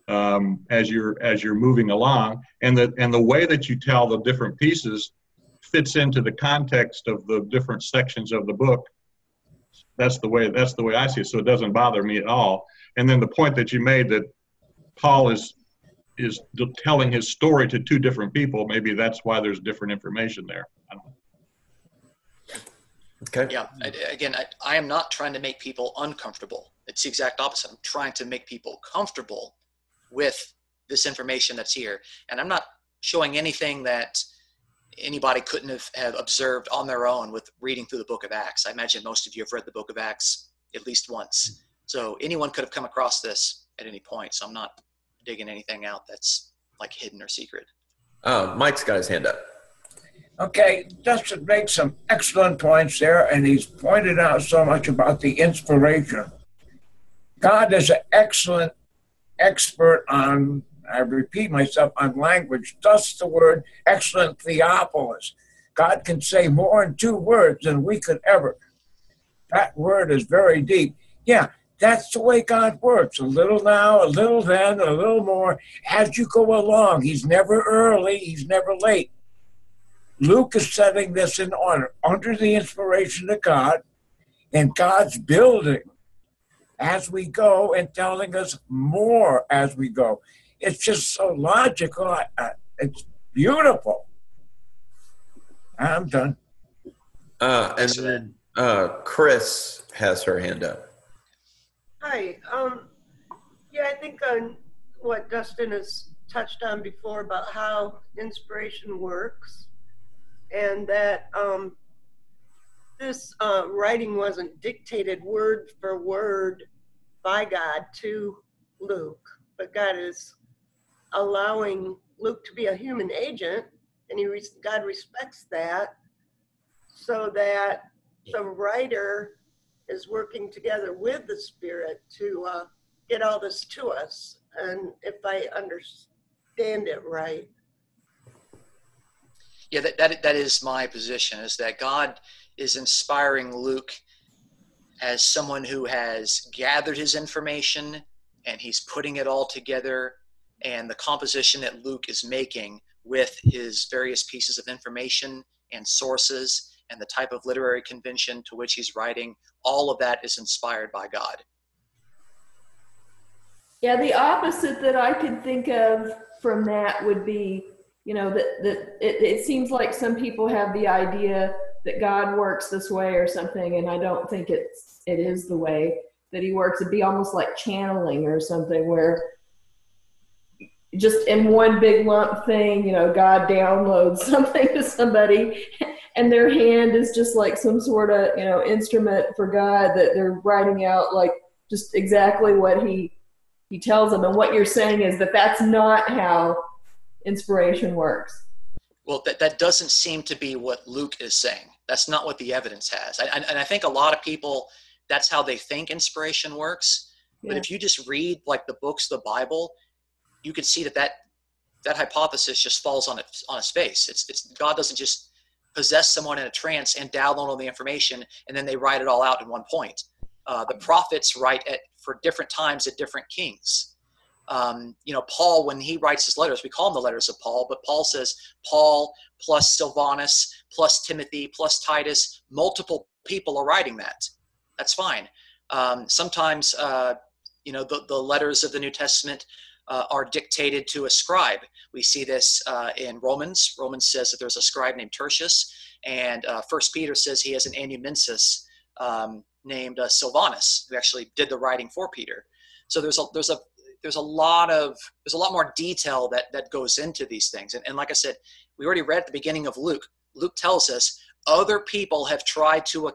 as you're moving along, and the way that you tell the different pieces fits into the context of the different sections of the book. That's the way I see it. So it doesn't bother me at all. And then the point that you made that Paul is telling his story to two different people, maybe that's why there's different information there. I don't know. Okay. Yeah. Again, I am not trying to make people uncomfortable. It's the exact opposite. I'm trying to make people comfortable with this information that's here. And I'm not showing anything that anybody couldn't have observed on their own with reading through the book of Acts. I imagine most of you have read the book of Acts at least once. So anyone could have come across this at any point. So I'm not digging anything out that's like hidden or secret. Mike's got his hand up. Okay, Dustin makes some excellent points there, and he's pointed out so much about the inspiration. God is an excellent expert on, I repeat myself, on language. Thus the word excellent Theophilus. God can say more in 2 words than we could ever. That word is very deep. Yeah, that's the way God works. A little now, a little then, a little more. As you go along, he's never early, he's never late. Luke is setting this in order under the inspiration of God, and God's building as we go and telling us more as we go. It's just so logical. It's beautiful. I'm done. And then Chris has her hand up. Hi. Yeah, I think on what Dustin has touched on before about how inspiration works, and that this writing wasn't dictated word for word by God to Luke, but God is allowing Luke to be a human agent, and God respects that, so that the writer is working together with the Spirit to get all this to us. And if I understand it right. Yeah, that is my position, is that God is inspiring Luke as someone who has gathered his information and he's putting it all together, and the composition that Luke is making with his various pieces of information and sources and the type of literary convention to which he's writing, all of that is inspired by God. Yeah, the opposite that I could think of from that would be, that it seems like some people have the idea that God works this way or something, and I don't think it is the way that he works. It'd be almost like channeling or something, where just in one big lump thing, God downloads something to somebody, and their hand is just like some sort of, instrument for God that they're writing out like just exactly what he tells them. And what you're saying is that that's not how inspiration works. Well, that doesn't seem to be what Luke is saying. That's not what the evidence has. And I think a lot of people, that's how they think inspiration works. Yeah. But if you just read like the books of the Bible, you can see that hypothesis just falls on its face. It's God doesn't just possess someone in a trance and download all the information and then they write it all out in one point. The prophets write for different times at different kings. Paul, when he writes his letters, we call them the letters of Paul, but Paul says Paul plus Silvanus plus Timothy plus Titus, multiple people are writing that. That's fine. Sometimes, the letters of the New Testament are dictated to a scribe. We see this in Romans. Romans says that there's a scribe named Tertius, and 1 Peter says he has an amanuensis named Silvanus, who actually did the writing for Peter. So there's a lot more detail that goes into these things. And like I said, we already read at the beginning of Luke. Luke tells us other people have tried to who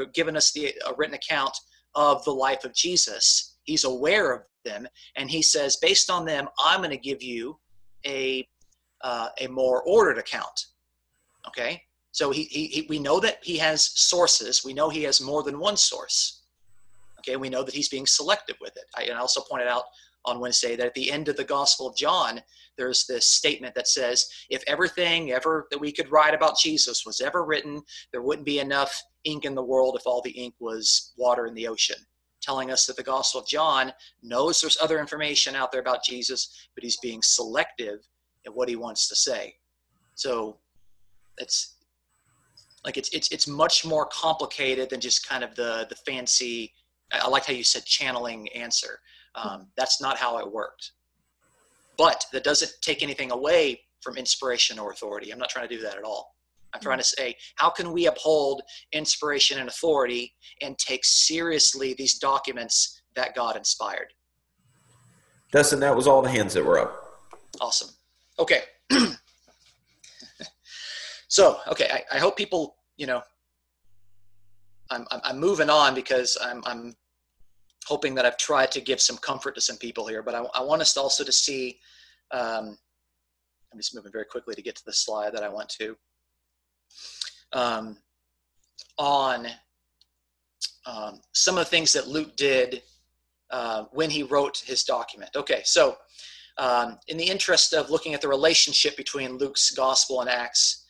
have given us a written account of the life of Jesus. He's aware of them, and he says, based on them, I'm going to give you a more ordered account. Okay, so we know that he has sources. We know he has more than one source. Okay, we know that he's being selective with it. I also pointed out on Wednesday that at the end of the Gospel of John, there's this statement that says, if everything ever that we could write about Jesus was ever written, there wouldn't be enough ink in the world if all the ink was water in the ocean, telling us that the Gospel of John knows there's other information out there about Jesus, but he's being selective in what he wants to say. So it's much more complicated than just kind of the fancy, I like how you said channeling answer. That's not how it worked. But that doesn't take anything away from inspiration or authority. I'm not trying to do that at all. I'm trying to say, how can we uphold inspiration and authority and take seriously these documents that God inspired? Dustin, that was all the hands that were up. Awesome. Okay. So, okay, I hope people, I'm moving on because I'm hoping that I've tried to give some comfort to some people here, but I want us also to see, I'm just moving very quickly to get to the slide that I want to, on some of the things that Luke did when he wrote his document. Okay, so in the interest of looking at the relationship between Luke's Gospel and Acts,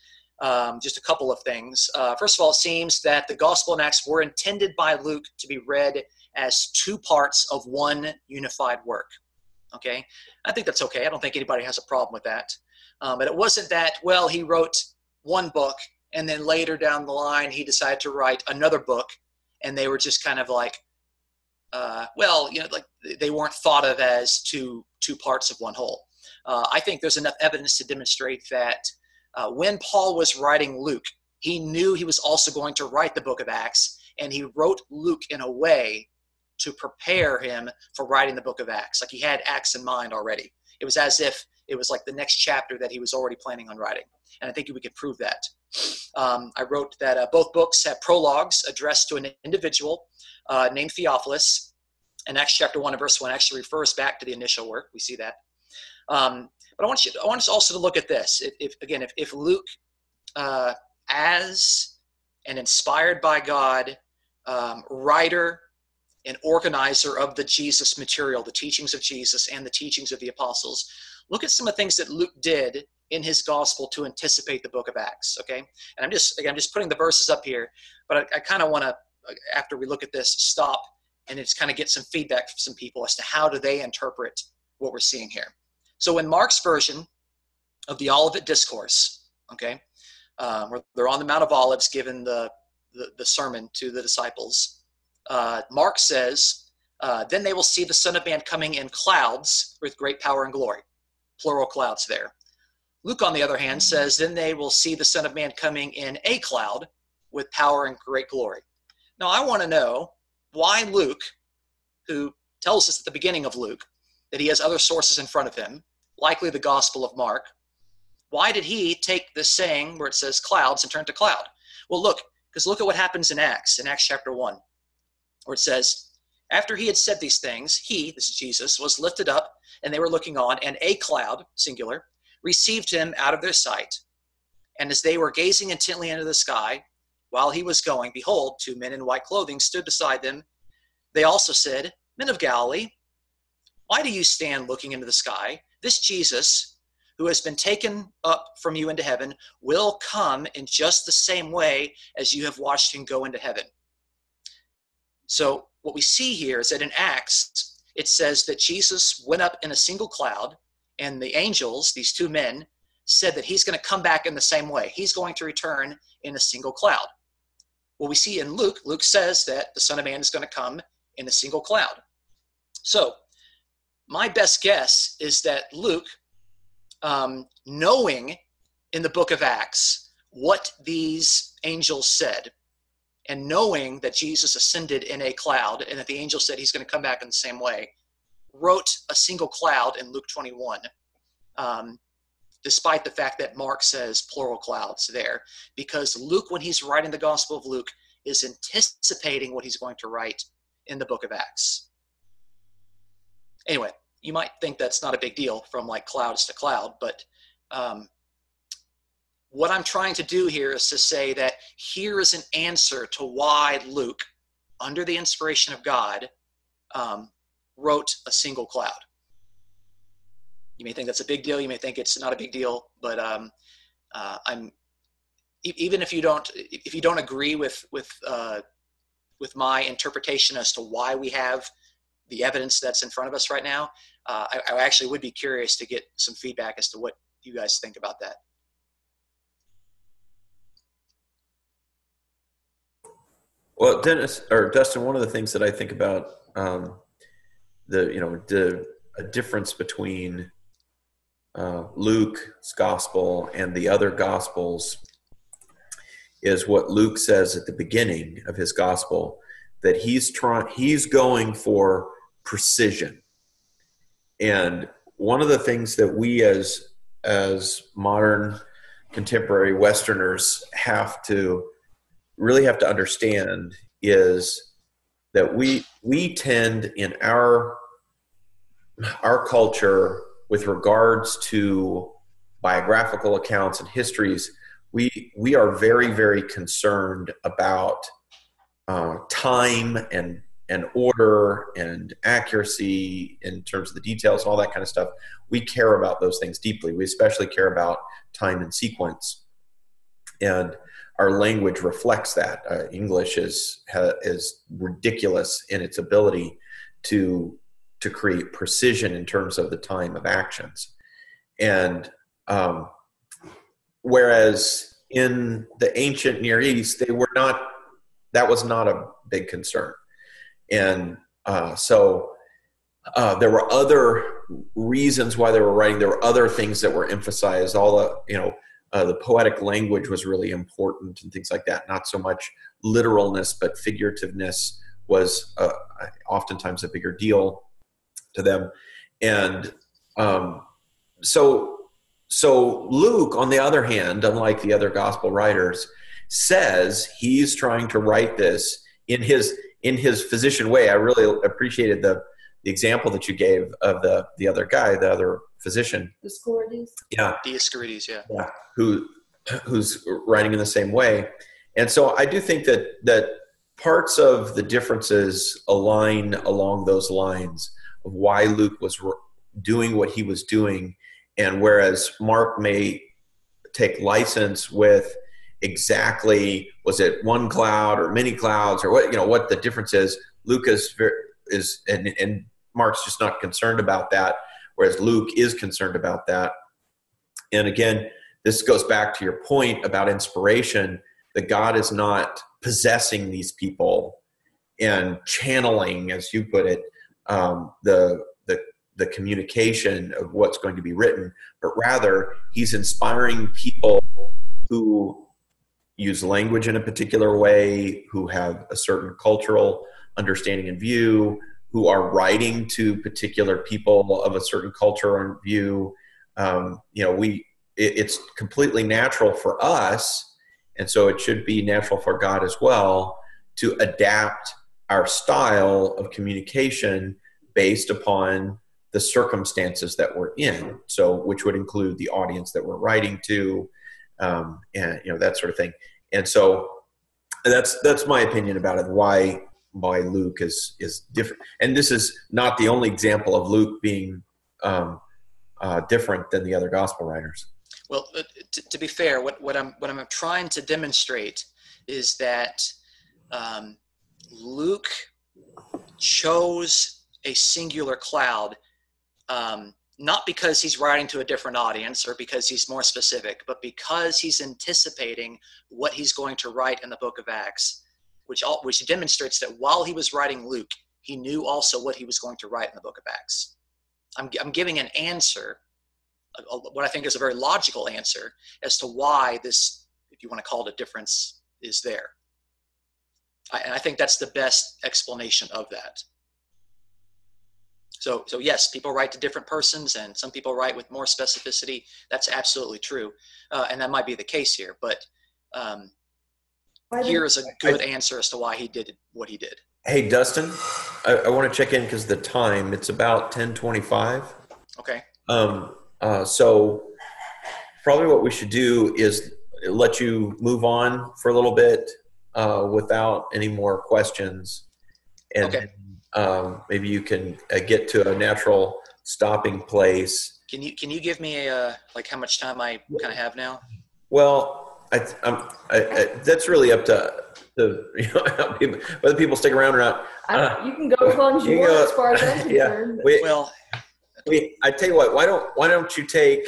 just a couple of things. First of all, it seems that the Gospel and Acts were intended by Luke to be read as two parts of one unified work. Okay, I think that's okay. I don't think anybody has a problem with that. But it wasn't that, well, he wrote one book and then later down the line he decided to write another book, and they were just kind of like like they weren't thought of as two parts of one whole. I think there's enough evidence to demonstrate that when Paul was writing Luke, he knew he was also going to write the book of Acts, and he wrote Luke in a way to prepare him for writing the book of Acts. Like he had Acts in mind already. It was as if it was like the next chapter that he was already planning on writing. And I think we could prove that. I wrote that both books have prologues addressed to an individual named Theophilus. And Acts chapter 1 and verse 1 actually refers back to the initial work. We see that. But I want us also to look at this. If Luke, as an inspired by God writer and organizer of the Jesus material, the teachings of Jesus and the teachings of the apostles, look at some of the things that Luke did in his gospel to anticipate the book of Acts. Okay, and I'm just putting the verses up here, but I kind of want to, after we look at this, stop and just kind of get some feedback from some people as to how do they interpret what we're seeing here. So in Mark's version of the Olivet Discourse, okay, where they're on the Mount of Olives giving the sermon to the disciples, Mark says, then they will see the Son of Man coming in clouds with great power and glory. Plural clouds there. Luke, on the other hand, says, then they will see the Son of Man coming in a cloud with power and great glory. Now, I want to know why Luke, who tells us at the beginning of Luke that he has other sources in front of him, likely the Gospel of Mark, why did he take this saying where it says clouds and turn to cloud? Well, look at what happens in Acts chapter 1, where it says, after he had said these things, he, this is Jesus, was lifted up, and they were looking on, and a cloud, singular, received him out of their sight. And as they were gazing intently into the sky, while he was going, behold, 2 men in white clothing stood beside them. They also said, Men of Galilee, why do you stand looking into the sky? This Jesus, who has been taken up from you into heaven, will come in just the same way as you have watched him go into heaven. So what we see here is that in Acts, it says that Jesus went up in a single cloud, and the angels, these 2 men, said that he's going to come back in the same way. He's going to return in a single cloud. What we see in Luke says that the Son of Man is going to come in a single cloud. So my best guess is that Luke, knowing in the book of Acts what these angels said, and knowing that Jesus ascended in a cloud and that the angel said he's going to come back in the same way, wrote a single cloud in Luke 21, despite the fact that Mark says plural clouds there, because Luke, when he's writing the Gospel of Luke, is anticipating what he's going to write in the book of Acts. Anyway, you might think that's not a big deal from like clouds to cloud, but what I'm trying to do here is to say that here is an answer to why Luke, under the inspiration of God, wrote a single cloud. You may think that's a big deal. You may think it's not a big deal, but even if you don't agree with my interpretation as to why we have the evidence that's in front of us right now, I actually would be curious to get some feedback as to what you guys think about that. Well, Dustin, one of the things that I think about a difference between Luke's gospel and the other gospels is what Luke says at the beginning of his gospel, that he's going for precision. And one of the things that we as modern contemporary Westerners really have to understand is that we tend in our culture, with regards to biographical accounts and histories, we are very, very concerned about time and order and accuracy in terms of the details and all that kind of stuff. We care about those things deeply. We especially care about time and sequence, and our language reflects that. English is ridiculous in its ability to create precision in terms of the time of actions. And whereas in the ancient Near East, that was not a big concern. And There were other reasons why they were writing. There were other things that were emphasized. All the poetic language was really important and things like that. Not so much literalness, but figurativeness was oftentimes a bigger deal to them. And so Luke, on the other hand, unlike the other gospel writers, says he's trying to write this in his physician way. I really appreciated the example that you gave of the other guy, the other physician. Dioscorides. Yeah. Dioscorides, yeah. Yeah. Who's writing in the same way. And so I do think that parts of the differences align along those lines of why Luke was doing what he was doing. And whereas Mark may take license with exactly, was it one cloud or many clouds or what the difference is, Luke is and Mark's just not concerned about that, whereas Luke is concerned about that. And again, this goes back to your point about inspiration, that God is not possessing these people and channeling, as you put it, the communication of what's going to be written, but rather he's inspiring people who use language in a particular way, who have a certain cultural understanding and view, who are writing to particular people of a certain culture and view. It's completely natural for us, and so it should be natural for God as well, to adapt our style of communication based upon the circumstances that we're in. So, which would include the audience that we're writing to, and that sort of thing. And so, that's my opinion about it. Why Luke is different, and this is not the only example of Luke being different than the other gospel writers. Well, to be fair, what I'm trying to demonstrate is that Luke chose a singular cloud, not because he's writing to a different audience or because he's more specific, but because he's anticipating what he's going to write in the book of Acts, which demonstrates that while he was writing Luke, he knew also what he was going to write in the book of Acts. I'm giving an answer, what I think is a very logical answer as to why this, if you want to call it a difference, is there. And I think that's the best explanation of that. So yes, people write to different persons, and some people write with more specificity. That's absolutely true, and that might be the case here. But here is a good answer as to why he did what he did. Hey, Dustin, I want to check in because the time, it's about 10:25. Okay. So probably what we should do is let you move on for a little bit without any more questions. And okay. Maybe you can get to a natural stopping place. Can you give me a like how much time I kind of have now? Well, that's really up to whether people stick around or not. You can go as long as you want, as far as I'm concerned. I tell you what. Why don't you take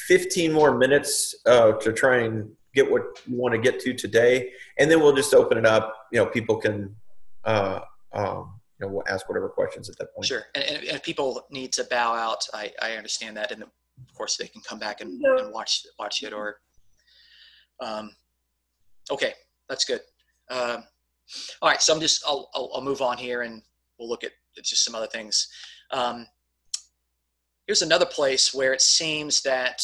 15 more minutes to try and get what you want to get to today, and then we'll just open it up. People can we'll ask whatever questions at that point. Sure. And if people need to bow out, I understand that, and of course they can come back and watch it or. Okay, that's good. All right, so I'll move on here, and we'll look at just some other things. Here's another place where it seems that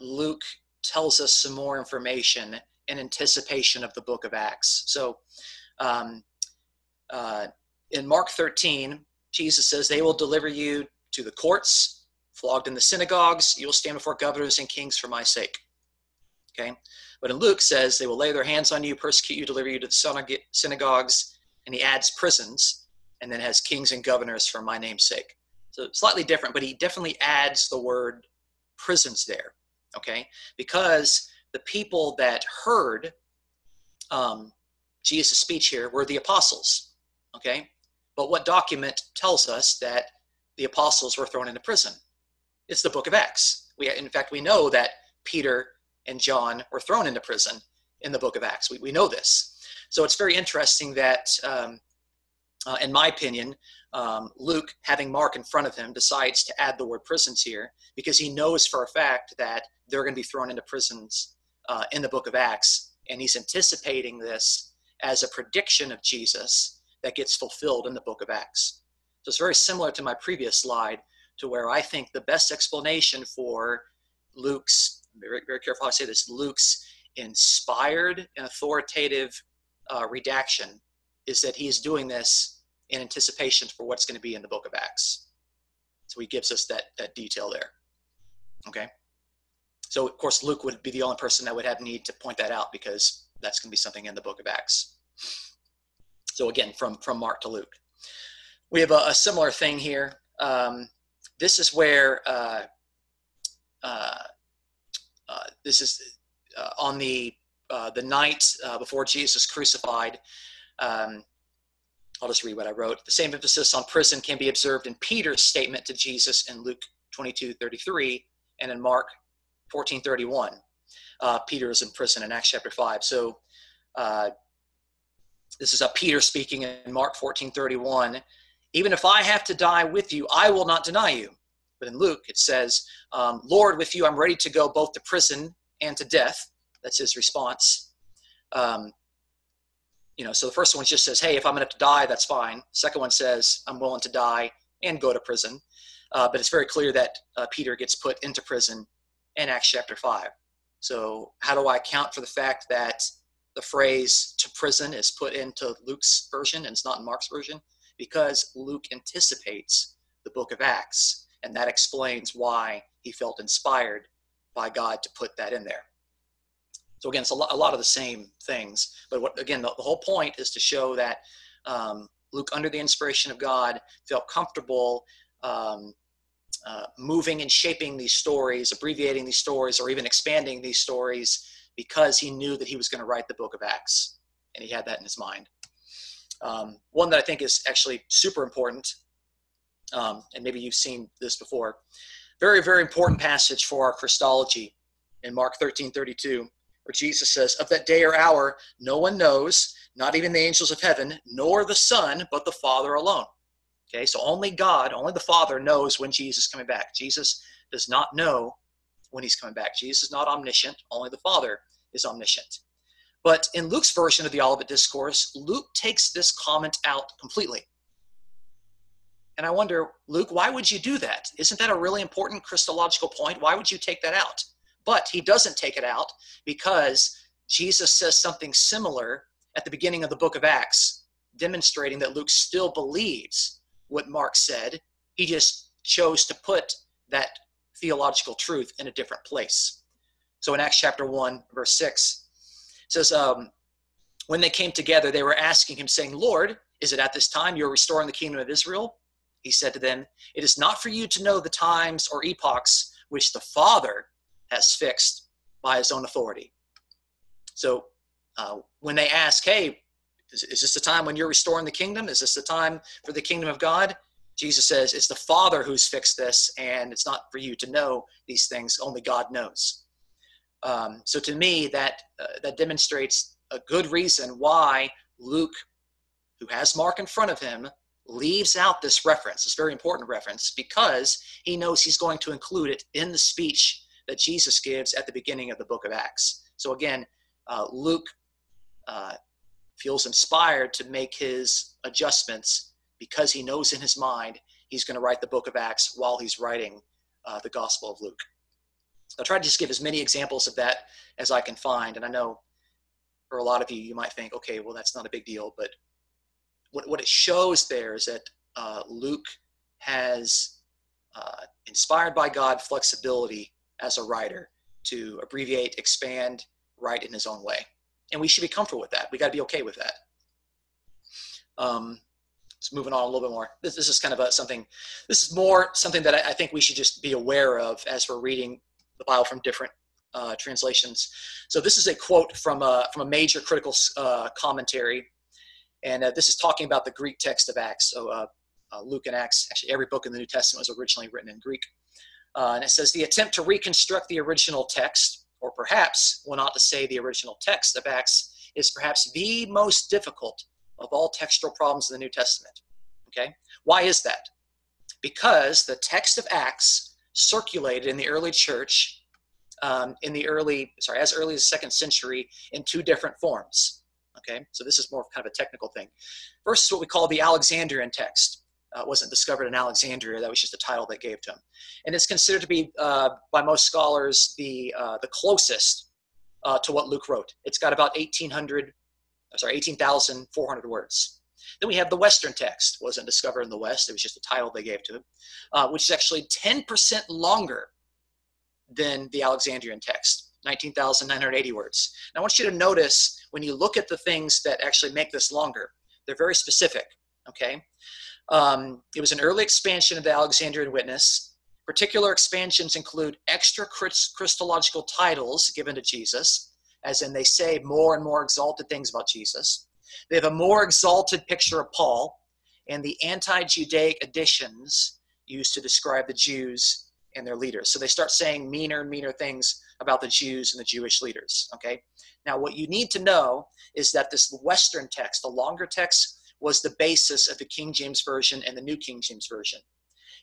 Luke tells us some more information in anticipation of the book of Acts. So in Mark 13, Jesus says, "They will deliver you to the courts, flogged in the synagogues. You will stand before governors and kings for my sake." Okay. But in Luke says, "They will lay their hands on you, persecute you, deliver you to the synagogues," and he adds prisons, and then has kings and governors for my name's sake. So slightly different, but he definitely adds the word prisons there, okay? Because the people that heard Jesus' speech here were the apostles, okay? But what document tells us that the apostles were thrown into prison? It's the book of Acts. In fact, we know that Peter and John were thrown into prison in the book of Acts. We know this. So it's very interesting that in my opinion, Luke, having Mark in front of him, decides to add the word prisons here because he knows for a fact that they're going to be thrown into prisons in the book of Acts. And he's anticipating this as a prediction of Jesus that gets fulfilled in the book of Acts. So it's very similar to my previous slide, to where I think the best explanation for Luke's, very, very careful how I say this, Luke's inspired and authoritative redaction is that he is doing this in anticipation for what's going to be in the book of Acts. So he gives us that detail there. Okay. So of course, Luke would be the only person that would have need to point that out because that's going to be something in the book of Acts. So again, from Mark to Luke. We have a similar thing here. This is where this is on the night before Jesus crucified. I'll just read what I wrote. The same emphasis on prison can be observed in Peter's statement to Jesus in Luke 22:33 and in Mark 14:31. Peter is in prison in Acts chapter 5. So this is Peter speaking in Mark 14:31. Even if I have to die with you, I will not deny you. But in Luke, it says, Lord, with you, I'm ready to go both to prison and to death. That's his response. So the first one just says, hey, if I'm going to have to die, that's fine. Second one says, I'm willing to die and go to prison. But it's very clear that Peter gets put into prison in Acts chapter 5. So how do I account for the fact that the phrase to prison is put into Luke's version and it's not in Mark's version? Because Luke anticipates the book of Acts, and that explains why he felt inspired by God to put that in there. So again, it's a lot of the same things, but the whole point is to show that Luke, under the inspiration of God, felt comfortable moving and shaping these stories, abbreviating these stories, or even expanding these stories because he knew that he was going to write the book of Acts, and he had that in his mind. One that I think is actually super important, and maybe you've seen this before, very, very important passage for our Christology in Mark 13:32, where Jesus says, of that day or hour, no one knows, not even the angels of heaven, nor the Son, but the Father alone. Okay, so only God, only the Father knows when Jesus is coming back. Jesus does not know when he's coming back. Jesus is not omniscient. Only the Father is omniscient. But in Luke's version of the Olivet Discourse, Luke takes this comment out completely. And I wonder, Luke, why would you do that? Isn't that a really important Christological point? Why would you take that out? But he doesn't take it out because Jesus says something similar at the beginning of the book of Acts, demonstrating that Luke still believes what Mark said. He just chose to put that theological truth in a different place. So in Acts chapter 1, verse 6, it says, when they came together, they were asking him, saying, Lord, is it at this time you're restoring the kingdom of Israel? He said to them, it is not for you to know the times or epochs which the Father has fixed by his own authority. So when they ask, hey, is this the time when you're restoring the kingdom? Is this the time for the kingdom of God? Jesus says, it's the Father who's fixed this, and it's not for you to know these things. Only God knows. So to me, that demonstrates a good reason why Luke, who has Mark in front of him, leaves out this reference, this very important reference, because he knows he's going to include it in the speech that Jesus gives at the beginning of the book of Acts. So again, Luke feels inspired to make his adjustments because he knows in his mind he's going to write the book of Acts while he's writing the Gospel of Luke. I'll try to just give as many examples of that as I can find. And I know for a lot of you, you might think, okay, well, that's not a big deal. But what it shows there is that Luke has inspired by God flexibility as a writer to abbreviate, expand, write in his own way. And we should be comfortable with that. We got to be okay with that. So moving on a little bit more. This is kind of this is more something that I think we should just be aware of as we're reading the Bible from different translations. So this is a quote from a major critical commentary. And this is talking about the Greek text of Acts. So Luke and Acts, actually every book in the New Testament was originally written in Greek. And it says, the attempt to reconstruct the original text, or perhaps, well, not to say the original text of Acts, is perhaps the most difficult of all textual problems in the New Testament. Okay? Why is that? Because the text of Acts circulated in the early church as early as the 2nd century in 2 different forms. Okay, so this is more of kind of a technical thing. First is what we call the Alexandrian text. It wasn't discovered in Alexandria. That was just a title they gave to him. And it's considered to be, by most scholars, the closest to what Luke wrote. It's got about 18,400 words. Then we have the Western text. It wasn't discovered in the West. It was just a title they gave to it, which is actually 10% longer than the Alexandrian text, 19,980 words. And I want you to notice when you look at the things that actually make this longer, they're very specific, okay? It was an early expansion of the Alexandrian witness. Particular expansions include extra Christological titles given to Jesus, as in they say more and more exalted things about Jesus. They have a more exalted picture of Paul, and the anti-Judaic additions used to describe the Jews and their leaders. So they start saying meaner and meaner things about the Jews and the Jewish leaders, okay? Now, what you need to know is that this Western text, the longer text, was the basis of the King James Version and the New King James Version.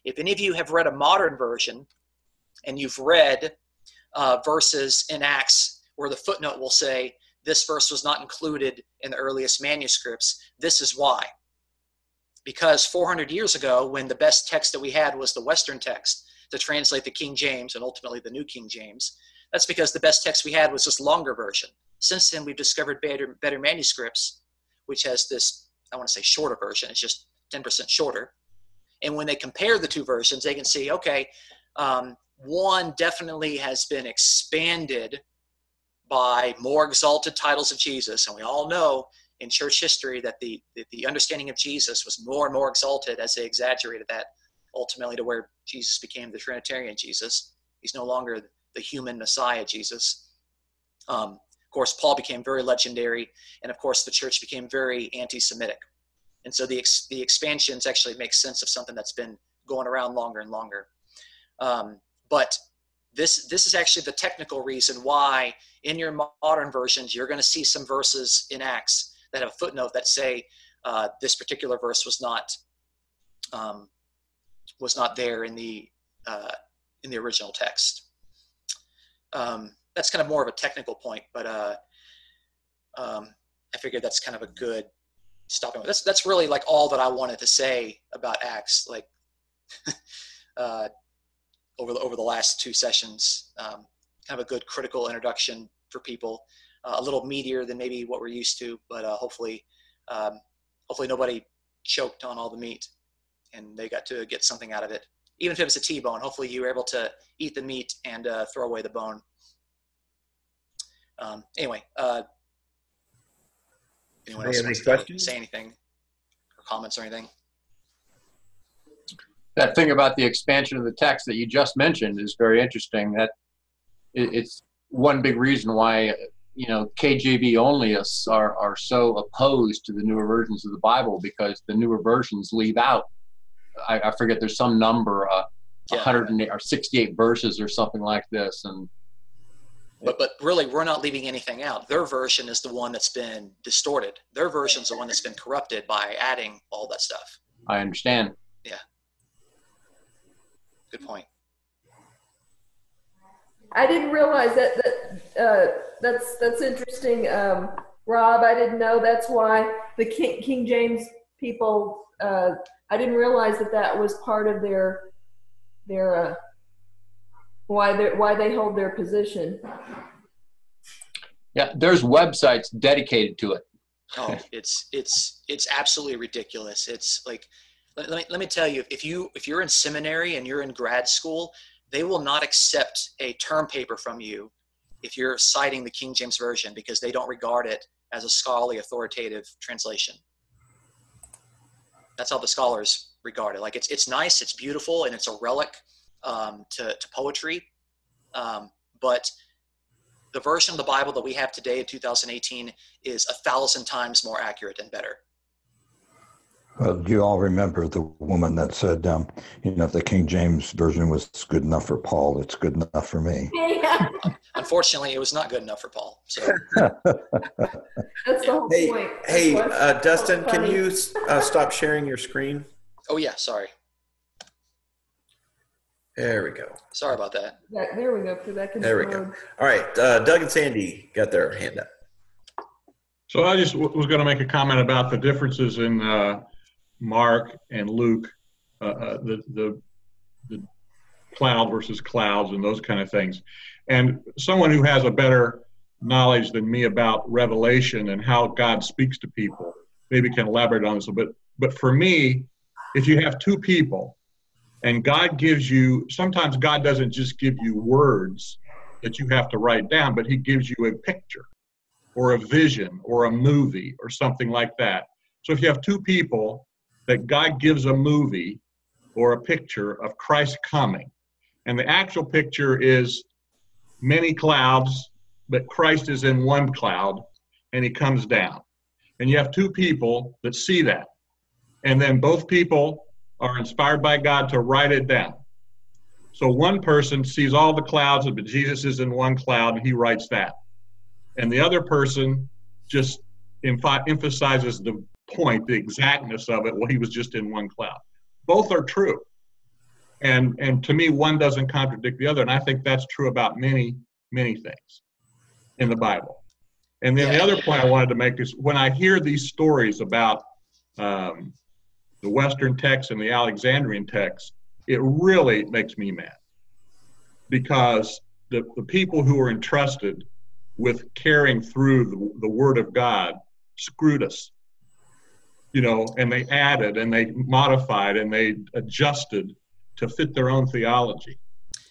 If any of you have read a modern version and you've read verses in Acts where the footnote will say, this verse was not included in the earliest manuscripts, this is why. Because 400 years ago, when the best text that we had was the Western text to translate the King James and ultimately the New King James, that's because the best text we had was this longer version. Since then, we've discovered better manuscripts, which has this, I want to say shorter version. It's just 10% shorter. And when they compare the 2 versions, they can see, okay, one definitely has been expanded by more exalted titles of Jesus. And we all know in church history that the understanding of Jesus was more and more exalted as they exaggerated that, ultimately to where Jesus became the Trinitarian Jesus. He's no longer the human Messiah Jesus. Of course, Paul became very legendary, and of course the church became very anti-Semitic. And so the expansions actually make sense of something that's been going around longer and longer. But this is actually the technical reason why in your modern versions you're going to see some verses in Acts that have a footnote that say this particular verse was not there in the original text. That's kind of more of a technical point, but I figured that's kind of a good stopping point. That's really like all that I wanted to say about Acts, like over the last 2 sessions. Kind of a good critical introduction for people, a little meatier than maybe what we're used to, but hopefully nobody choked on all the meat and they got to get something out of it. Even if it was a T-bone, hopefully you were able to eat the meat and throw away the bone. Anyway, anyone else wants to say anything or comments or anything? That thing about the expansion of the text that you just mentioned is very interesting. That it's one big reason why KJV onlyists are so opposed to the newer versions of the Bible, because the newer versions leave out, I forget, there's some number, 108 or 68 verses or something like this, and. But really, we're not leaving anything out. Their version is the one that's been distorted. Their version is the one that's been corrupted by adding all that stuff. I understand. Yeah. Good point. I didn't realize that's interesting, Rob. I didn't know that's why the King James people. I didn't realize that was part of their why they hold their position. Yeah, there's websites dedicated to it. Oh, it's absolutely ridiculous. It's like, let me tell you, if you're in seminary and you're in grad school, they will not accept a term paper from you if you're citing the King James Version, because they don't regard it as a scholarly authoritative translation. That's how the scholars regard it. Like it's nice, it's beautiful, and it's a relic to poetry, but the version of the Bible that we have today in 2018 is 1,000 times more accurate and better. Well, you all remember the woman that said, if the King James Version was good enough for Paul, it's good enough for me. Unfortunately, it was not good enough for Paul. So That's the whole point. Hey, That's Dustin, what's can funny. you stop sharing your screen? oh yeah, sorry. There we go. Sorry about that. There we go. Put back in There we the go. mode. All right, Doug and Sandy got their hand up. So I just was going to make a comment about the differences in Mark and Luke, the cloud versus clouds and those kind of things. And someone who has a better knowledge than me about Revelation and how God speaks to people maybe can elaborate on this a bit. But for me, if you have two people and God gives you, sometimes God doesn't just give you words that you have to write down, but he gives you a picture or a vision or a movie or something like that. So if you have two people that God gives a movie or a picture of Christ coming, and the actual picture is many clouds, but Christ is in one cloud and he comes down. And you have two people that see that. And then both people are inspired by God to write it down. So one person sees all the clouds, but Jesus is in one cloud and he writes that. And the other person just emphasizes the point, the exactness of it. Well, he was just in one cloud. Both are true. And to me, one doesn't contradict the other. And I think that's true about many, many things in the Bible. And then the other point I wanted to make is when I hear these stories about the Western text and the Alexandrian text, it really makes me mad. Because the people who are entrusted with carrying through the Word of God screwed us. And they added and they modified and they adjusted to fit their own theology.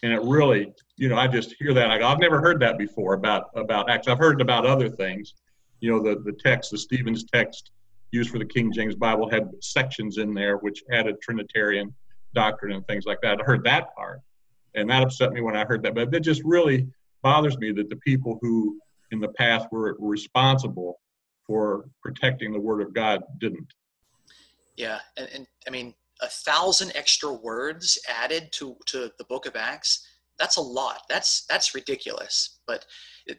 And it really, I just hear that. I've never heard that before about Acts. I've heard about other things. The text, the Stephen's text used for the King James Bible had sections in there which added Trinitarian doctrine and things like that. I heard that part. And that upset me when I heard that. But it just really bothers me that the people who in the past were responsible for protecting the Word of God didn't. Yeah, and I mean, 1,000 extra words added to the book of Acts, that's a lot. That's ridiculous. But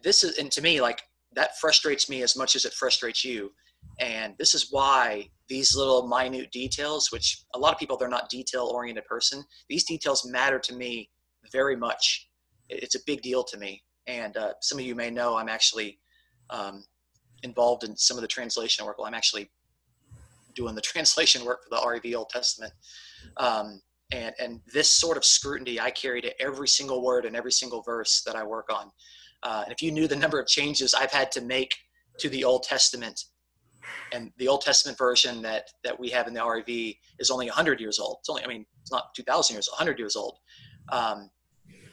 this is, and to me, like, that frustrates me as much as it frustrates you. And this is why these little minute details, which a lot of people, they're not detail-oriented person, these details matter to me very much. It's a big deal to me. And some of you may know I'm actually involved in some of the translation work. Well, I'm actually doing the translation work for the REV Old Testament. And this sort of scrutiny I carry to every single word and every single verse that I work on. And if you knew the number of changes I've had to make to the Old Testament, and the Old Testament version that we have in the REV is only 100 years old. It's only, it's not 2,000 years, 100 years old.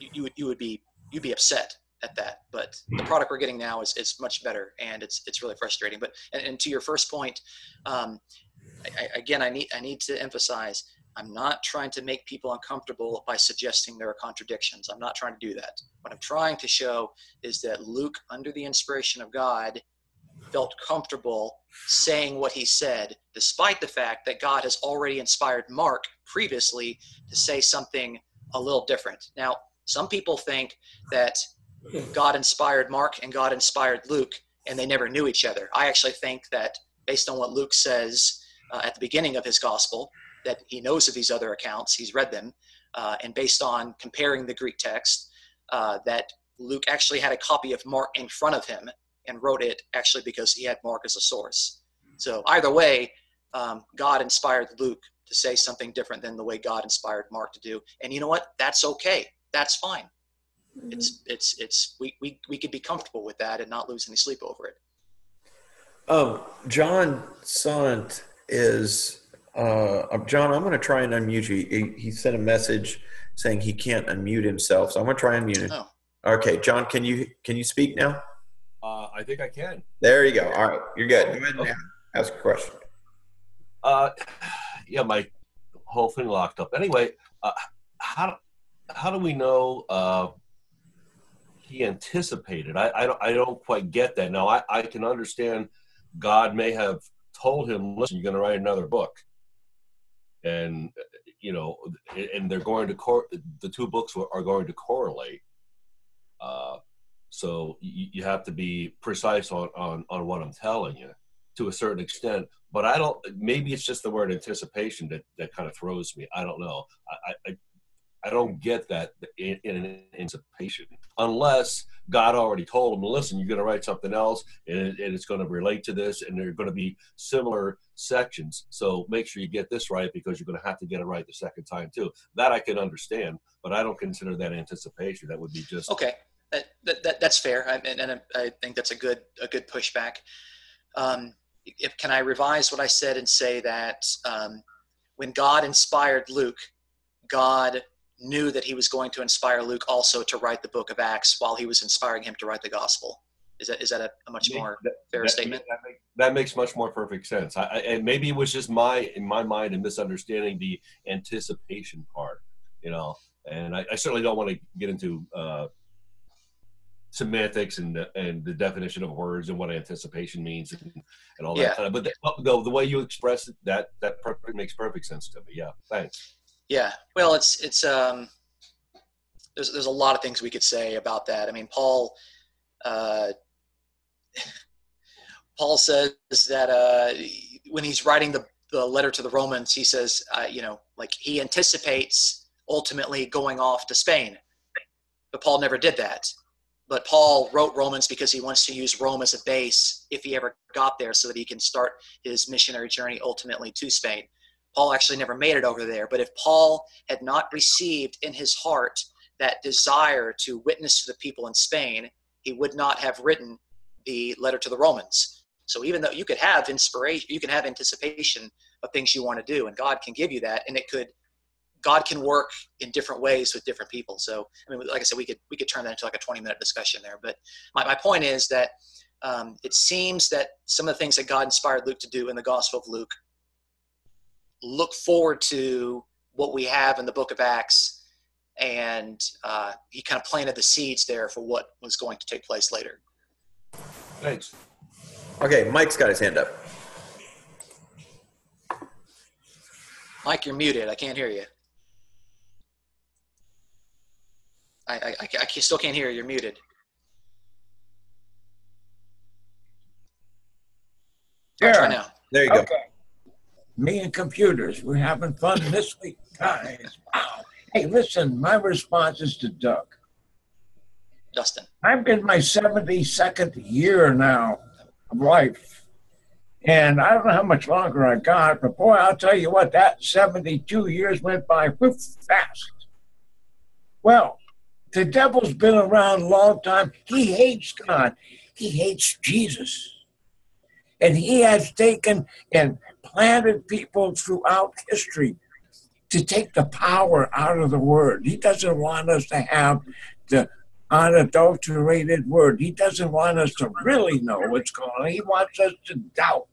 You'd be upset at that. But the product we're getting now is much better, and it's really frustrating. But and to your first point, I need to emphasize, I'm not trying to make people uncomfortable by suggesting there are contradictions. I'm not trying to do that. What I'm trying to show is that Luke, under the inspiration of God, felt comfortable saying what he said, despite the fact that God has already inspired Mark previously to say something a little different. Now, some people think that God inspired Mark and God inspired Luke, and they never knew each other. I actually think that based on what Luke says at the beginning of his gospel, that he knows of these other accounts, he's read them, and based on comparing the Greek text, that Luke actually had a copy of Mark in front of him and wrote it actually because he had Mark as a source. So either way, God inspired Luke to say something different than the way God inspired Mark to do. And you know what? That's okay. That's fine. Mm-hmm. We could be comfortable with that and not lose any sleep over it. John Sant is John, I'm going to try and unmute you. He sent a message saying he can't unmute himself, so I'm going to try and unmute him. Oh. Okay, John, can you speak now? I think I can. There you go. All right, you're good. Go ahead and ask a question. Yeah, my whole thing locked up. Anyway, how do we know he anticipated? I don't quite get that. Now, I can understand God may have told him, listen, you're going to write another book. and and they're going to the two books are going to correlate. So you have to be precise on what I'm telling you to a certain extent. But I don't. Maybe it's just the word anticipation that kind of throws me. I don't know. I don't get that in anticipation unless God already told them, listen, you're going to write something else and it's going to relate to this, and there are going to be similar sections. So make sure you get this right because you're going to have to get it right the second time too. That I can understand, but I don't consider that anticipation. That would be just okay. That's fair, and I think that's a good pushback. Can I revise what I said and say that when God inspired Luke, God knew that he was going to inspire Luke also to write the book of Acts while he was inspiring him to write the gospel? Is that a much more fair statement? That makes much more perfect sense. And maybe it was just in my mind, a misunderstanding the anticipation part, and I certainly don't want to get into semantics and the definition of words and what anticipation means and all that kind of, but the way you express it, that makes perfect sense to me. Yeah, thanks. Yeah, well, it's there's a lot of things we could say about that. I mean, Paul says that when he's writing the letter to the Romans, he says, he anticipates ultimately going off to Spain, but Paul never did that. But Paul wrote Romans because he wants to use Rome as a base if he ever got there so that he can start his missionary journey ultimately to Spain. Paul actually never made it over there. But if Paul had not received in his heart that desire to witness to the people in Spain, he would not have written the letter to the Romans. So even though you could have inspiration, you can have anticipation of things you want to do, and God can give you that, and God can work in different ways with different people. So, I mean, like I said, we could turn that into like a 20-minute discussion there. But my point is that it seems that some of the things that God inspired Luke to do in the Gospel of Luke look forward to what we have in the book of Acts, and he kind of planted the seeds there for what was going to take place later. Thanks. Okay, Mike's got his hand up. Mike, you're muted. I can't hear you. I still can't hear you. You're muted. Try now. There you go. Me and computers. We're having fun this week, guys. Wow. Hey, listen, my response is to Doug. Dustin. I'm in my 72nd year now of life. And I don't know how much longer I got, but boy, I'll tell you what, that 72 years went by fast. Well, the devil's been around a long time. He hates God. He hates Jesus. And he has taken and planted people throughout history to take the power out of the word. He doesn't want us to have the unadulterated word. He doesn't want us to really know what's going on. He wants us to doubt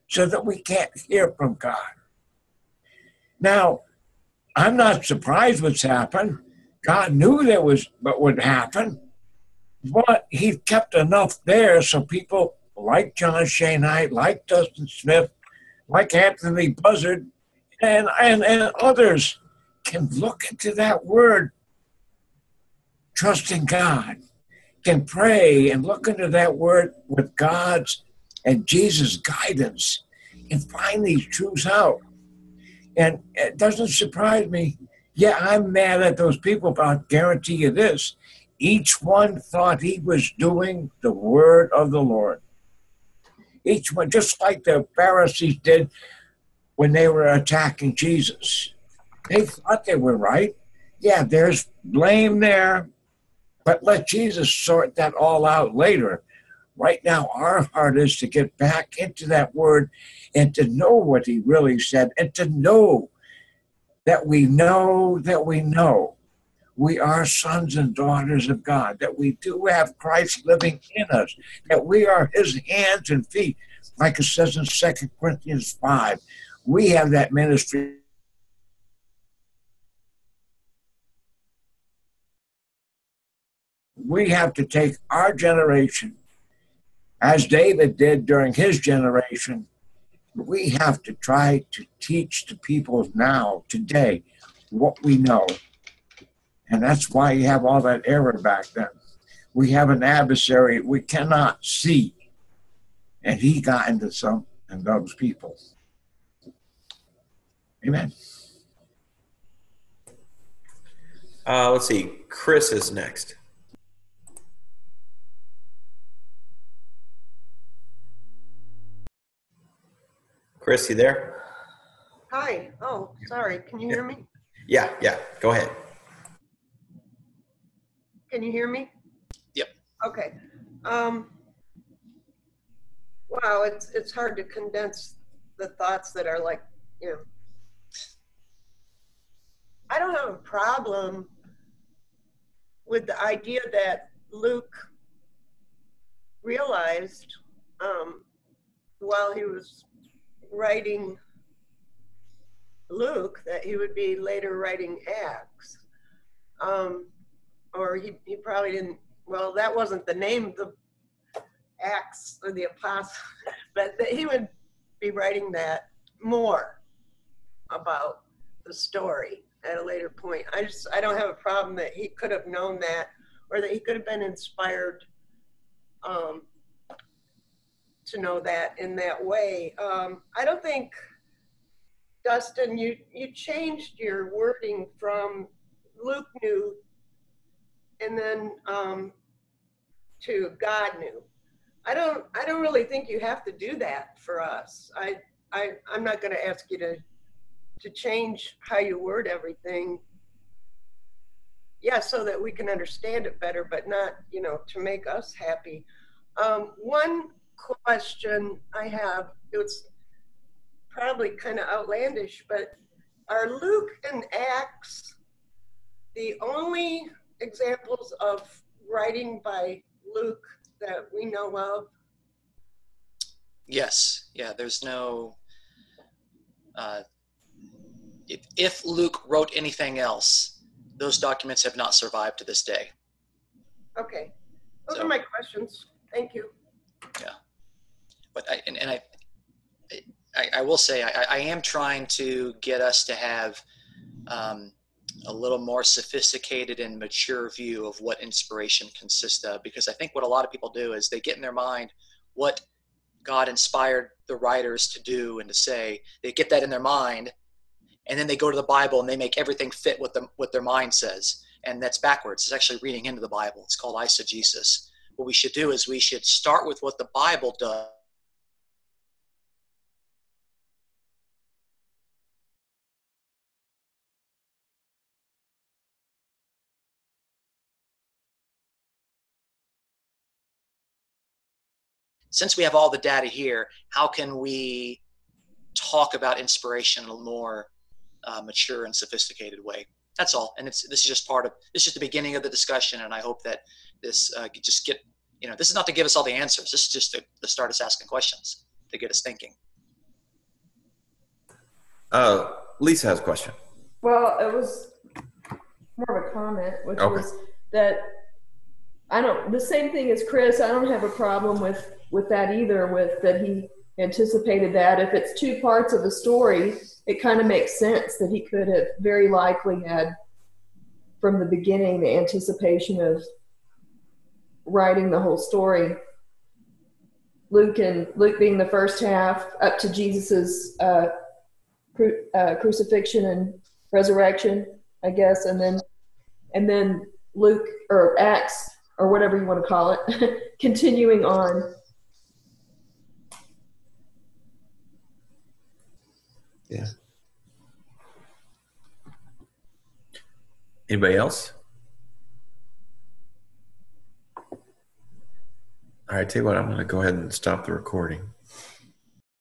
so that we can't hear from God. Now, I'm not surprised what's happened. God knew there was what would happen, but he kept enough there so people like John Shainite, like Dustin Smith, like Anthony Buzzard, and others can look into that word, trusting God, can pray and look into that word with God's and Jesus' guidance and find these truths out. And it doesn't surprise me. Yeah, I'm mad at those people, but I'll guarantee you this. Each one thought he was doing the word of the Lord. Each one, just like the Pharisees did when they were attacking Jesus. They thought they were right. Yeah, there's blame there, but let Jesus sort that all out later. Right now, our heart is to get back into that word and to know what he really said, and to know that we know we are sons and daughters of God, that we do have Christ living in us, that we are his hands and feet. Like it says in 2 Corinthians 5, we have that ministry. We have to take our generation, as David did during his generation, We have to try to teach the people now, today, what we know. And that's why you have all that error back then. We have an adversary we cannot see. And he got into some and those people. Amen. Let's see. Chris is next. Chris, you there? Hi. Oh, sorry. Can you hear me? Yeah. Go ahead. Can you hear me? Yep. Okay. Wow, it's hard to condense the thoughts that are like, I don't have a problem with the idea that Luke realized while he was writing Luke that he would be later writing Acts. Or he probably didn't, well, that wasn't the name of the Acts or the Apostle, but that he would be writing that more about the story at a later point. I don't have a problem that he could have known that, or that he could have been inspired to know that in that way. I don't think, Dustin, you changed your wording from Luke knew and then to God knew. I don't really think you have to do that for us. I'm not going to ask you to change how you word everything. Yeah, so that we can understand it better, but not, to make us happy. One question I have, it's probably kind of outlandish, but are Luke and Acts the only examples of writing by Luke that we know of? Yes. Yeah, there's no... if Luke wrote anything else, those documents have not survived to this day. Okay. Those are my questions. Thank you. Yeah. But I will say I am trying to get us to have a little more sophisticated and mature view of what inspiration consists of, because I think what a lot of people do is they get in their mind what God inspired the writers to do and to say. They get that in their mind, and then they go to the Bible and they make everything fit what their mind says, and that's backwards. It's actually reading into the Bible. It's called eisegesis. What we should do is we should start with what the Bible does. Since we have all the data here, how can we talk about inspiration in a more mature and sophisticated way? That's all. And this is just the beginning of the discussion. And I hope that this this is not to give us all the answers. This is just to start us asking questions, to get us thinking. Lisa has a question. Well, it was more of a comment, which was that the same thing as Chris. I don't have a problem with that either, with that he anticipated that. If it's two parts of the story, it kind of makes sense that he could have very likely had from the beginning the anticipation of writing the whole story. Luke being the first half up to Jesus's crucifixion and resurrection, I guess, and then Luke or Acts or whatever you want to call it, continuing on. Yeah. Anybody else? All right, tell you what, I'm going to go ahead and stop the recording.